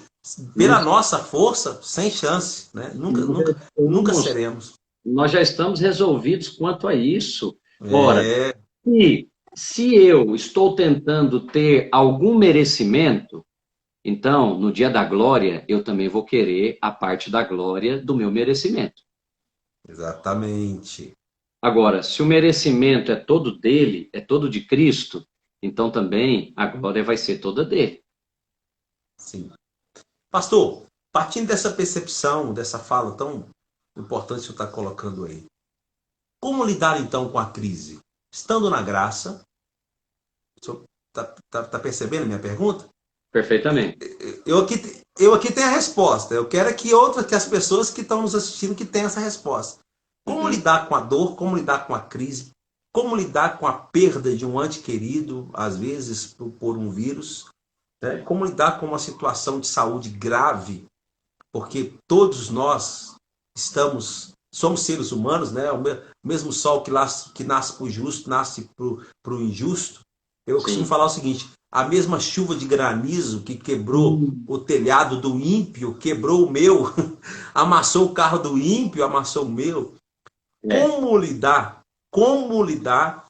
Pela nossa força, sem chance, né? Nunca seremos. Nós já estamos resolvidos quanto a isso. Ora, É, se eu estou tentando ter algum merecimento, então, no dia da glória, eu também vou querer a parte da glória do meu merecimento. exatamente. Agora, se o merecimento é todo dele, é todo de Cristo, então também a glória vai ser toda dele. Sim. Pastor, partindo dessa percepção, dessa fala tão importante que você está colocando aí, como lidar então com a crise? Estando na graça, o senhor tá percebendo a minha pergunta? Perfeitamente. Eu aqui tenho a resposta. Eu quero que as pessoas que estão nos assistindo que tenham essa resposta. Como lidar com a dor? Como lidar com a crise? Como lidar com a perda de um ente querido, às vezes por um vírus? Né? Como lidar com uma situação de saúde grave? Porque todos nós somos seres humanos, né? O mesmo sol que nasce para o justo, nasce para o injusto. Eu costumo Sim. falar o seguinte: a mesma chuva de granizo que quebrou o telhado do ímpio, quebrou o meu, amassou o carro do ímpio, amassou o meu. É. Como lidar? Como lidar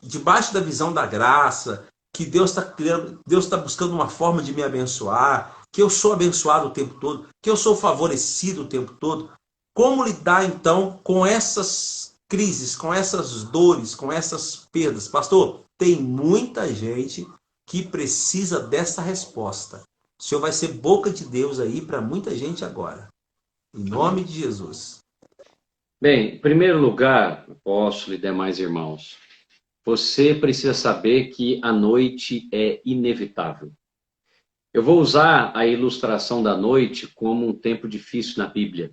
debaixo da visão da graça, que Deus está criando, Deus está buscando uma forma de me abençoar, que eu sou abençoado o tempo todo, que eu sou favorecido o tempo todo. Como lidar então com essas crises, com essas dores, com essas perdas? Pastor, tem muita gente que precisa dessa resposta. O Senhor vai ser boca de Deus aí para muita gente agora. Em nome de Jesus. Bem, em primeiro lugar, apóstolo e demais irmãos, você precisa saber que a noite é inevitável. Eu vou usar a ilustração da noite como um tempo difícil na Bíblia.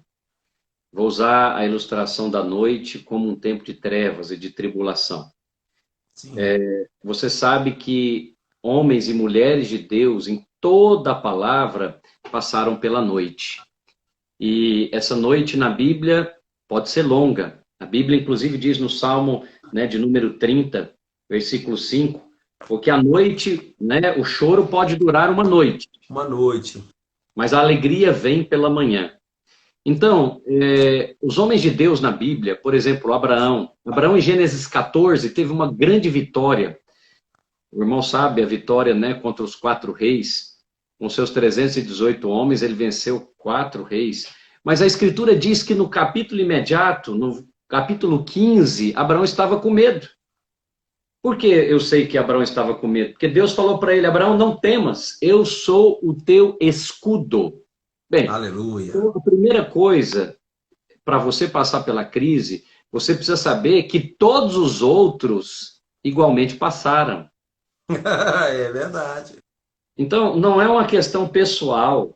Vou usar a ilustração da noite como um tempo de trevas e de tribulação. Sim. Você sabe que homens e mulheres de Deus, em toda a palavra, passaram pela noite. E essa noite na Bíblia pode ser longa. A Bíblia, inclusive, diz no Salmo, né, de número 30, versículo 5, porque a noite, né, o choro pode durar uma noite, Uma noite. mas a alegria vem pela manhã. Então, os homens de Deus na Bíblia, por exemplo, Abraão em Gênesis 14 teve uma grande vitória. O irmão sabe a vitória, né, contra os 4 reis. Com seus 318 homens, ele venceu 4 reis. Mas a Escritura diz que no capítulo imediato, no capítulo 15, Abraão estava com medo. Por que eu sei que Abraão estava com medo? Porque Deus falou para ele: Abraão, não temas, eu sou o teu escudo. Bem, Aleluia. então, a primeira coisa, para você passar pela crise, você precisa saber que todos os outros igualmente passaram. É verdade. Então, não é uma questão pessoal.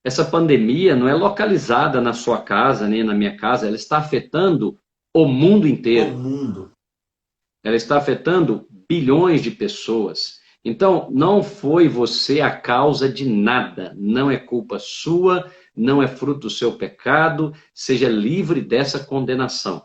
Essa pandemia não é localizada na sua casa, nem na minha casa, ela está afetando o mundo O inteiro. mundo. Ela está afetando bilhões de pessoas. Então, não foi você a causa de nada. Não é culpa sua, não é fruto do seu pecado. Seja livre dessa condenação.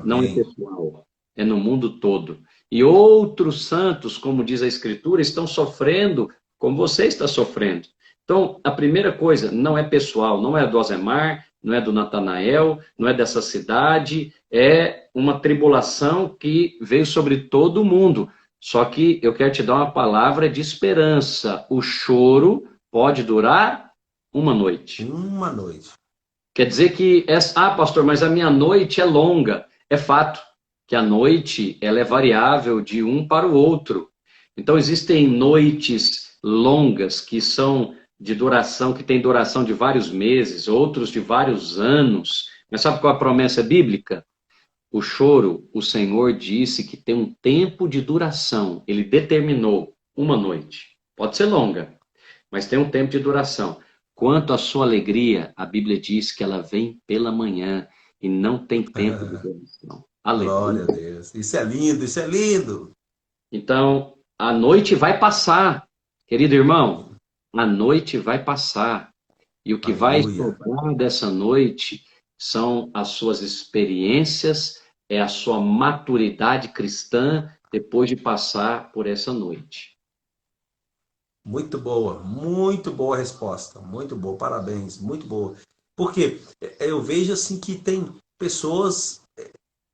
Não é Amém. pessoal, é no mundo todo. E outros santos, como diz a Escritura, estão sofrendo como você está sofrendo. Então, a primeira coisa, não é pessoal, não é do Azemar, não é do Natanael, não é dessa cidade, é uma tribulação que veio sobre todo mundo. Só que eu quero te dar uma palavra de esperança. O choro pode durar uma noite. Uma noite. Quer dizer que, pastor, mas a minha noite é longa. É fato que a noite ela é variável de um para o outro. Então, existem noites longas que são de duração, que tem duração de vários meses, outros de vários anos. Mas sabe qual é a promessa bíblica? O choro, o Senhor disse que tem um tempo de duração. Ele determinou uma noite. Pode ser longa, mas tem um tempo de duração. Quanto à sua alegria, a Bíblia diz que ela vem pela manhã e não tem tempo de duração. Glória Aleluia. a Deus. Isso é lindo, isso é lindo. Então, a noite vai passar, querido irmão, a noite vai passar. E o que vai Aleluia. sobrar dessa noite são as suas experiências, é a sua maturidade cristã depois de passar por essa noite. muito boa resposta, muito boa, parabéns, muito boa. Porque eu vejo assim que tem pessoas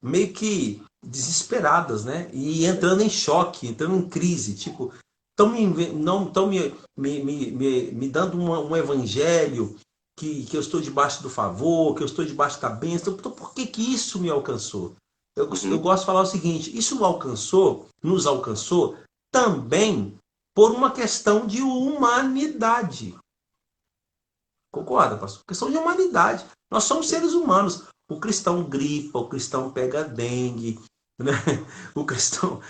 meio que desesperadas, né? E entrando em choque, entrando em crise, tipo, estão não estão me dando um evangelho que eu estou debaixo do favor, que eu estou debaixo da bênção. Então, por que que isso me alcançou? Eu Uhum. gosto de falar o seguinte: isso nos alcançou também por uma questão de humanidade. Concorda, pastor? Questão de humanidade. Nós somos seres humanos. O cristão gripa, o cristão pega dengue, né? O cristão,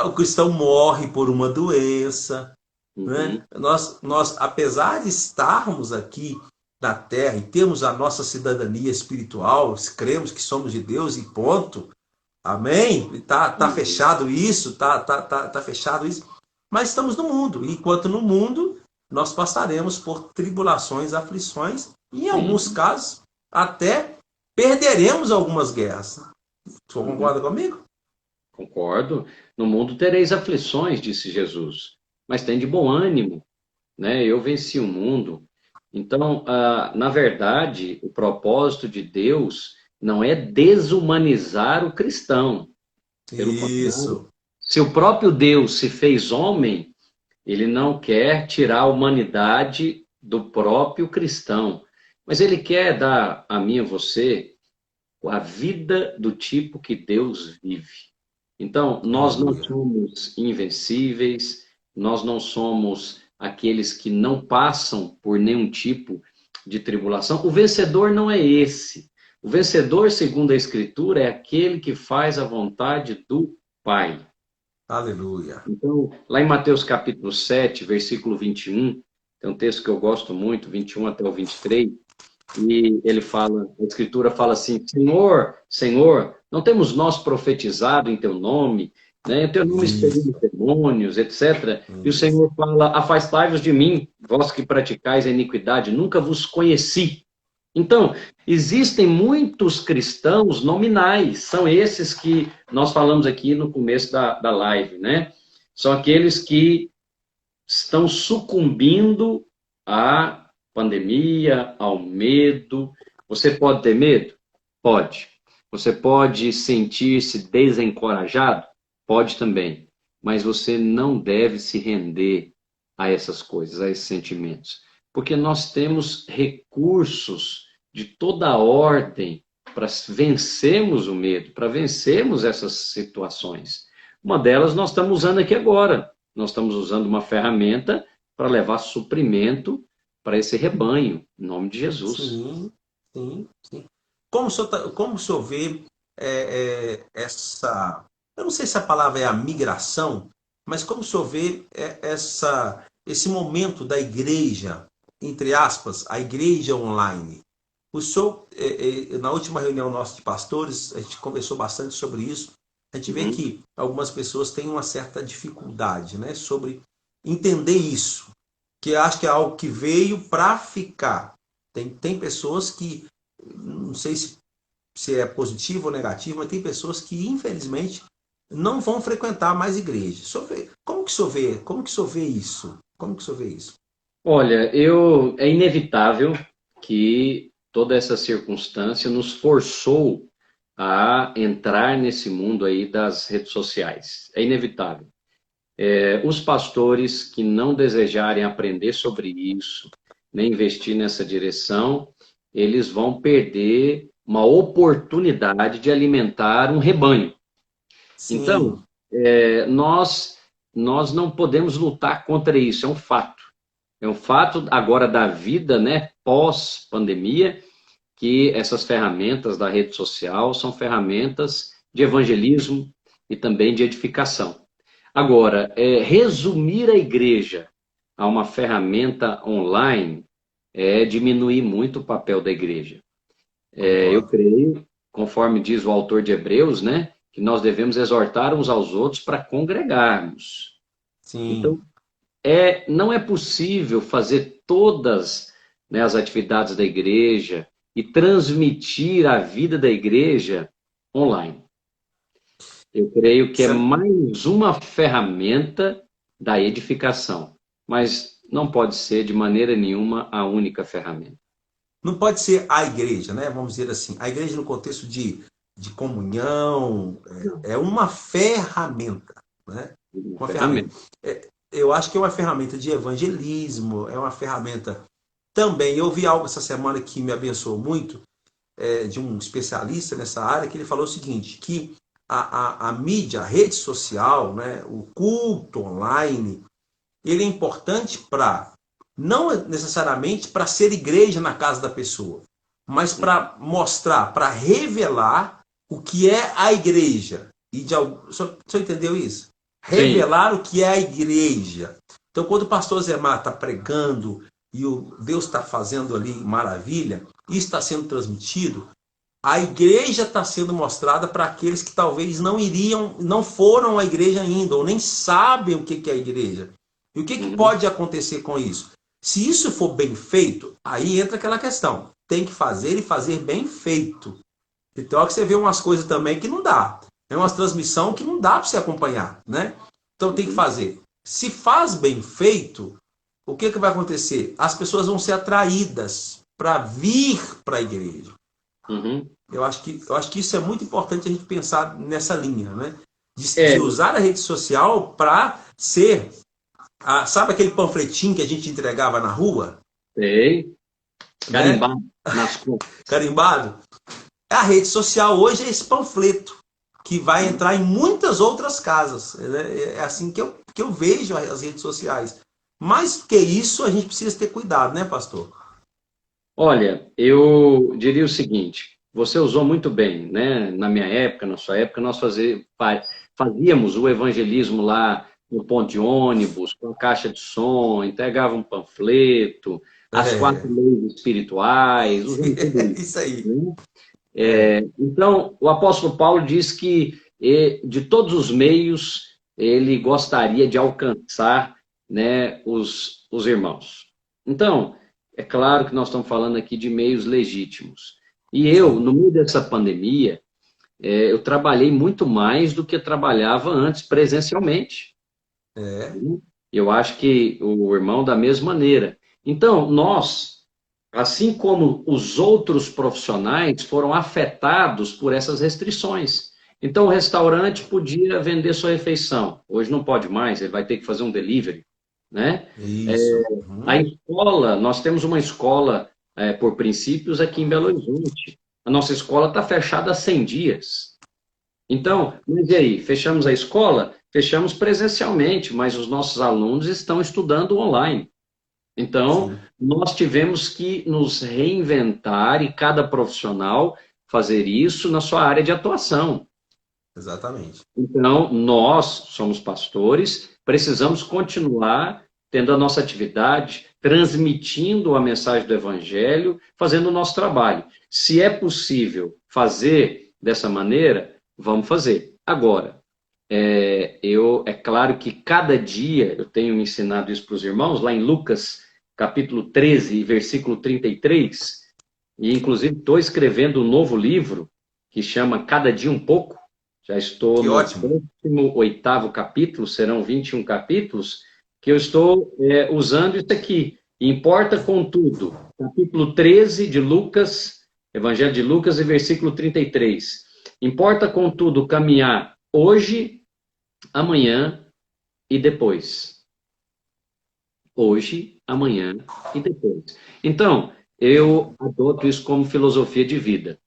o cristão morre por uma doença, né? Uhum. Apesar de estarmos aqui na Terra e termos a nossa cidadania espiritual, cremos que somos de Deus e ponto. Amém? Tá Uhum. fechado isso, tá fechado isso. Mas estamos no mundo. E enquanto no mundo, nós passaremos por tribulações, aflições, e em alguns Sim. casos, até perderemos algumas guerras. Você Uhum. concorda comigo? Concordo. No mundo tereis aflições, disse Jesus, mas tem de bom ânimo, né? Eu venci o mundo. Então, na verdade, o propósito de Deus não é desumanizar o cristão. Pelo contrário, Isso. se o próprio Deus se fez homem, ele não quer tirar a humanidade do próprio cristão, mas ele quer dar a mim e a você a vida do tipo que Deus vive. Então, nós não Aleluia. somos invencíveis, nós não somos aqueles que não passam por nenhum tipo de tribulação. O vencedor não é esse. O vencedor, segundo a Escritura, é aquele que faz a vontade do Pai. Aleluia. Então, lá em Mateus capítulo 7, versículo 21, tem um texto que eu gosto muito, 21 até o 23, e ele fala, a Escritura fala assim: Senhor, Senhor, não temos nós profetizado em teu nome, né? Em teu nome expelimos Isso. demônios, etc. E o Isso. Senhor fala: Afastai-vos de mim, vós que praticais a iniquidade, nunca vos conheci. Então, existem muitos cristãos nominais, são esses que nós falamos aqui no começo da live, né? São aqueles que estão sucumbindo à pandemia, ao medo. Você pode ter medo? Pode. Você pode sentir-se desencorajado? Pode também. Mas você não deve se render a essas coisas, a esses sentimentos. Porque nós temos recursos de toda a ordem para vencermos o medo, para vencermos essas situações. Uma delas nós estamos usando aqui agora. Nós estamos usando uma ferramenta para levar suprimento para esse rebanho, em nome de Jesus. Sim, sim, sim. Como o senhor vê essa. Eu não sei se a palavra é a migração, mas como o senhor vê esse momento da igreja, entre aspas, a igreja online? O senhor, na última reunião nossa de pastores, a gente conversou bastante sobre isso. A gente vê Uhum. que algumas pessoas têm uma certa dificuldade, né, sobre entender isso, que eu acho que é algo que veio para ficar. Tem pessoas que, não sei se é positivo ou negativo, mas tem pessoas que, infelizmente, não vão frequentar mais igreja. Como que o senhor vê? Como que o senhor vê isso? Como que o senhor vê isso? Olha, é inevitável que toda essa circunstância nos forçou a entrar nesse mundo aí das redes sociais. É inevitável. Os pastores que não desejarem aprender sobre isso, nem investir nessa direção, eles vão perder uma oportunidade de alimentar um rebanho. Então, Sim, nós não podemos lutar contra isso, é um fato. É um fato agora da vida, né, pós-pandemia, que essas ferramentas da rede social são ferramentas de evangelismo e também de edificação. Agora, resumir a igreja a uma ferramenta online é diminuir muito o papel da igreja. Eu concordo. creio, conforme diz o autor de Hebreus, né, que nós devemos exortar uns aos outros para congregarmos. Então, Sim. não é possível fazer todas, né, as atividades da igreja e transmitir a vida da igreja online. Eu creio que é Será- mais uma ferramenta da edificação. mas não pode ser de maneira nenhuma a única ferramenta. Não pode ser a igreja, né? Vamos dizer assim. A igreja no contexto de comunhão é uma ferramenta, né? Uma Uma ferramenta. ferramenta. Eu acho que é uma ferramenta de evangelismo, é uma ferramenta também. Eu vi algo essa semana que me abençoou muito, de um especialista nessa área, que ele falou o seguinte, que a mídia, a rede social, né, o culto online, ele é importante para, não necessariamente para ser igreja na casa da pessoa, mas para mostrar, para revelar o que é a igreja. O senhor entendeu isso? Sim. Revelar o que é a igreja. Então, quando o pastor Zemar está pregando e o Deus está fazendo ali maravilha, isso está sendo transmitido, a igreja está sendo mostrada para aqueles que talvez não foram à igreja ainda, ou nem sabem o que é a igreja. E o que pode acontecer com isso? Se isso for bem feito, aí entra aquela questão. Tem que fazer e fazer bem feito. Então, é que você vê umas coisas também que não dá. É uma transmissão que não dá para você acompanhar, né? Então tem que fazer. Se faz bem feito, o que vai acontecer? As pessoas vão ser atraídas para vir para a igreja. Uhum. Eu acho que isso é muito importante a gente pensar nessa linha, né? De usar a rede social para ser... sabe aquele panfletinho que a gente entregava na rua? Sei. Né? Carimbado nas costas. Carimbado? A rede social hoje é esse panfleto que vai entrar em muitas outras casas. É assim que eu vejo as redes sociais. Mais que isso, a gente precisa ter cuidado, né, pastor? Olha, eu diria o seguinte, você usou muito bem, né? Na minha época, na sua época, nós fazíamos o evangelismo lá no ponto de ônibus, com a caixa de som, entregava um panfleto, as 4 leis espirituais, usando tudo isso. Isso aí. Né? Então, o apóstolo Paulo diz que de todos os meios ele gostaria de alcançar, né, os irmãos. Então, é claro que nós estamos falando aqui de meios legítimos. E eu, no meio dessa pandemia, eu trabalhei muito mais do que trabalhava antes presencialmente. Eu acho que o irmão da mesma maneira. Então, nós, assim como os outros profissionais, foram afetados por essas restrições. Então, o restaurante podia vender sua refeição. Hoje não pode mais, ele vai ter que fazer um delivery, né? Isso. A escola, nós temos uma escola por princípios aqui em Belo Horizonte. A nossa escola está fechada há 100 dias. Então, mas e aí? Fechamos a escola? Fechamos presencialmente, mas os nossos alunos estão estudando online. Então, Sim. nós tivemos que nos reinventar e cada profissional fazer isso na sua área de atuação. Exatamente. Então, nós somos pastores, precisamos continuar tendo a nossa atividade, transmitindo a mensagem do Evangelho, fazendo o nosso trabalho. Se é possível fazer dessa maneira, vamos fazer. Agora, é claro que cada dia, eu tenho ensinado isso para os irmãos, lá em Lucas, capítulo 13, versículo 33, e inclusive estou escrevendo um novo livro que chama Cada Dia um Pouco. Já estou Que no ótimo. 18º capítulo, serão 21 capítulos, que eu estou usando isso aqui. Importa contudo, capítulo 13 de Lucas, Evangelho de Lucas, e versículo 33. Importa contudo caminhar hoje, amanhã e depois. Hoje, amanhã e depois. Então, eu adoto isso como filosofia de vida.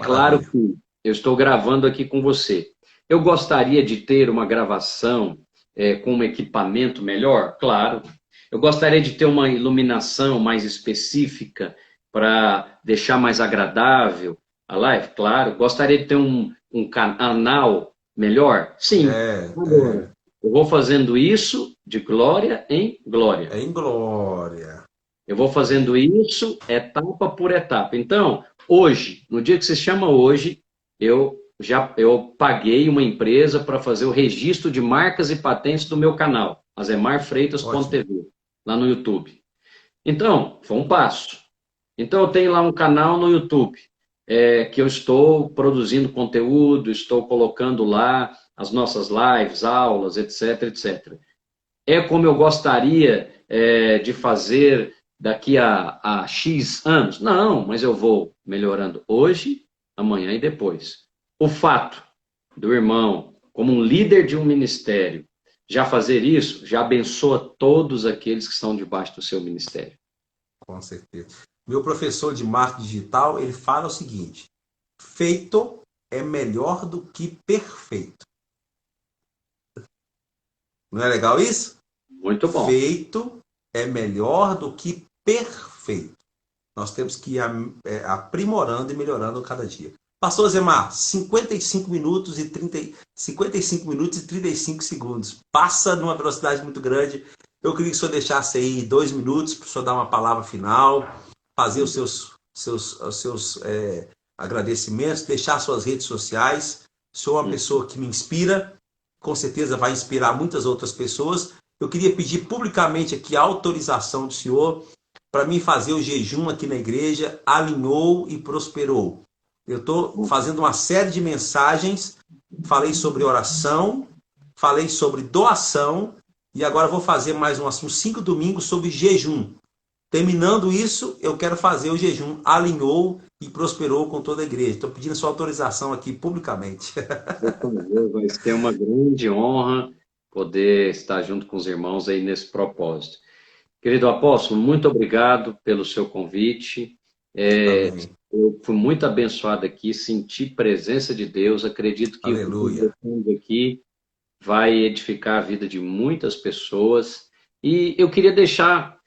Claro Maravilha. que eu estou gravando aqui com você. Eu gostaria de ter uma gravação com um equipamento melhor? Claro. Eu gostaria de ter uma iluminação mais específica para deixar mais agradável a live? Claro. Gostaria de ter um canal melhor? Sim. Agora, eu vou fazendo isso de glória em glória. Em glória. Eu vou fazendo isso etapa por etapa. Então, hoje, no dia que se chama hoje, eu paguei uma empresa para fazer o registro de marcas e patentes do meu canal, azemarfreitas.tv, lá no YouTube. Então, foi um passo. Então, eu tenho lá um canal no YouTube, que eu estou produzindo conteúdo, estou colocando lá as nossas lives, aulas, etc, etc. é como eu gostaria de fazer daqui a X anos. Não, mas eu vou melhorando hoje, amanhã e depois. O fato do irmão, como um líder de um ministério, já fazer isso, já abençoa todos aqueles que estão debaixo do seu ministério. Com certeza. Meu professor de marketing digital, ele fala o seguinte: feito é melhor do que perfeito. Não é legal isso? Muito bom. Feito é melhor do que perfeito. Nós temos que ir aprimorando e melhorando cada dia. Pastor Zemar, 55 minutos e 35 segundos. Passa numa velocidade muito grande. Eu queria que o senhor deixasse aí 2 minutos para o senhor dar uma palavra final, fazer os seus agradecimentos, deixar suas redes sociais. Sou uma pessoa que me inspira, com certeza vai inspirar muitas outras pessoas. Eu queria pedir publicamente aqui a autorização do senhor para mim fazer o jejum aqui na igreja. Alinhou e prosperou. Eu estou fazendo uma série de mensagens, falei sobre oração, falei sobre doação, e agora vou fazer mais uns 5 domingos sobre jejum. Terminando isso, eu quero fazer o jejum. Alinhou e prosperou com toda a igreja. Estou pedindo sua autorização aqui publicamente. Vai ser uma grande honra poder estar junto com os irmãos aí nesse propósito. Querido apóstolo, muito obrigado pelo seu convite. Eu fui muito abençoado aqui, senti presença de Deus, acredito que Aleluia. o que aqui vai edificar a vida de muitas pessoas. E eu queria deixar,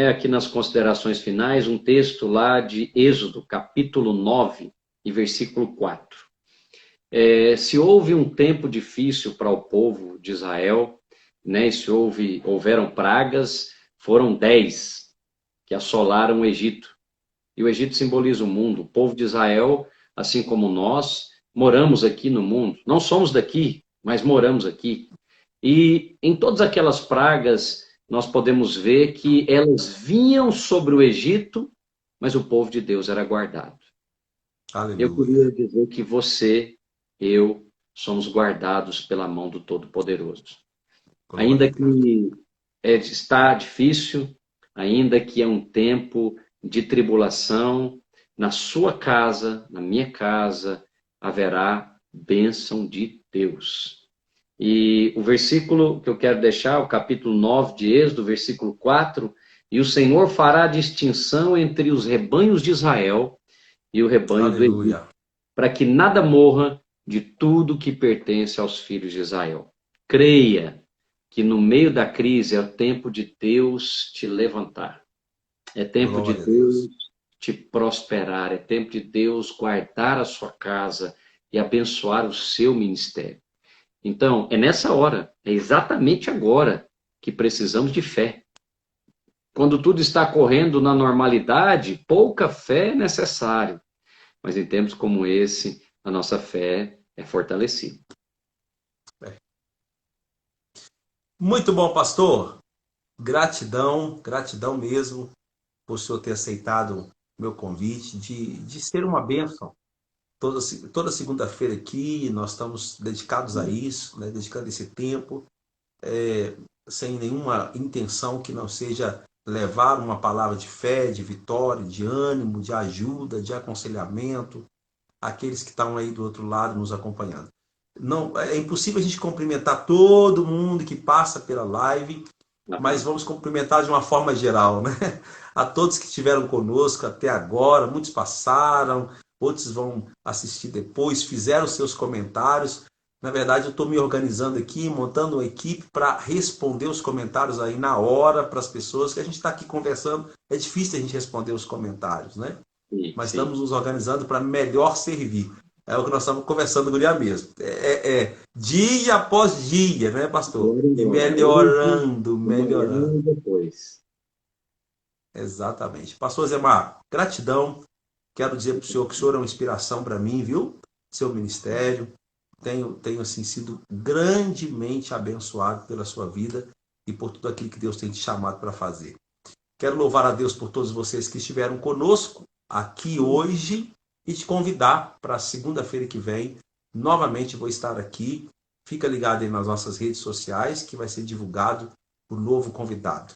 aqui nas considerações finais, um texto lá de Êxodo, capítulo 9, e versículo 4. Se houve um tempo difícil para o povo de Israel, e se houveram pragas, foram 10 que assolaram o Egito. E o Egito simboliza o mundo. O povo de Israel, assim como nós, moramos aqui no mundo. Não somos daqui, mas moramos aqui. E em todas aquelas pragas, nós podemos ver que elas vinham sobre o Egito, mas o povo de Deus era guardado. Aleluia. Eu queria dizer que você, eu, somos guardados pela mão do Todo-Poderoso. Ainda que está difícil, ainda que é um tempo de tribulação, na sua casa, na minha casa, haverá bênção de Deus. E o versículo que eu quero deixar, o capítulo 9 de Êxodo, versículo 4, e o Senhor fará distinção entre os rebanhos de Israel e o rebanho do Egito, para que nada morra de tudo que pertence aos filhos de Israel. Creia que no meio da crise é o tempo de Deus te levantar. É tempo de Deus te prosperar, é tempo de Deus guardar a sua casa e abençoar o seu ministério. Então, é nessa hora, é exatamente agora que precisamos de fé. Quando tudo está correndo na normalidade, pouca fé é necessário. Mas em tempos como esse, a nossa fé é fortalecida. Muito bom, pastor. Gratidão, gratidão mesmo por o senhor ter aceitado o meu convite de ser uma bênção. Toda segunda-feira aqui, nós estamos dedicados a isso, dedicando esse tempo, sem nenhuma intenção que não seja levar uma palavra de fé, de vitória, de ânimo, de ajuda, de aconselhamento, àqueles que estão aí do outro lado nos acompanhando. Não, é impossível a gente cumprimentar todo mundo que passa pela live, mas vamos cumprimentar de uma forma geral, A todos que estiveram conosco até agora, muitos passaram, outros vão assistir depois, fizeram seus comentários. Na verdade, eu estou me organizando aqui, montando uma equipe para responder os comentários aí na hora para as pessoas, que a gente está aqui conversando. É difícil a gente responder os comentários, Sim, mas estamos nos organizando para melhor servir. É o que nós estamos conversando, guria mesmo. Dia após dia, pastor? E melhorando. Depois. Exatamente. Pastor Zemar, gratidão. Quero dizer para o senhor que o senhor é uma inspiração para mim, viu? Seu ministério. Tenho assim, sido grandemente abençoado pela sua vida e por tudo aquilo que Deus tem te chamado para fazer. Quero louvar a Deus por todos vocês que estiveram conosco aqui hoje e te convidar para a segunda-feira que vem. Novamente vou estar aqui. Fica ligado aí nas nossas redes sociais, que vai ser divulgado o novo convidado.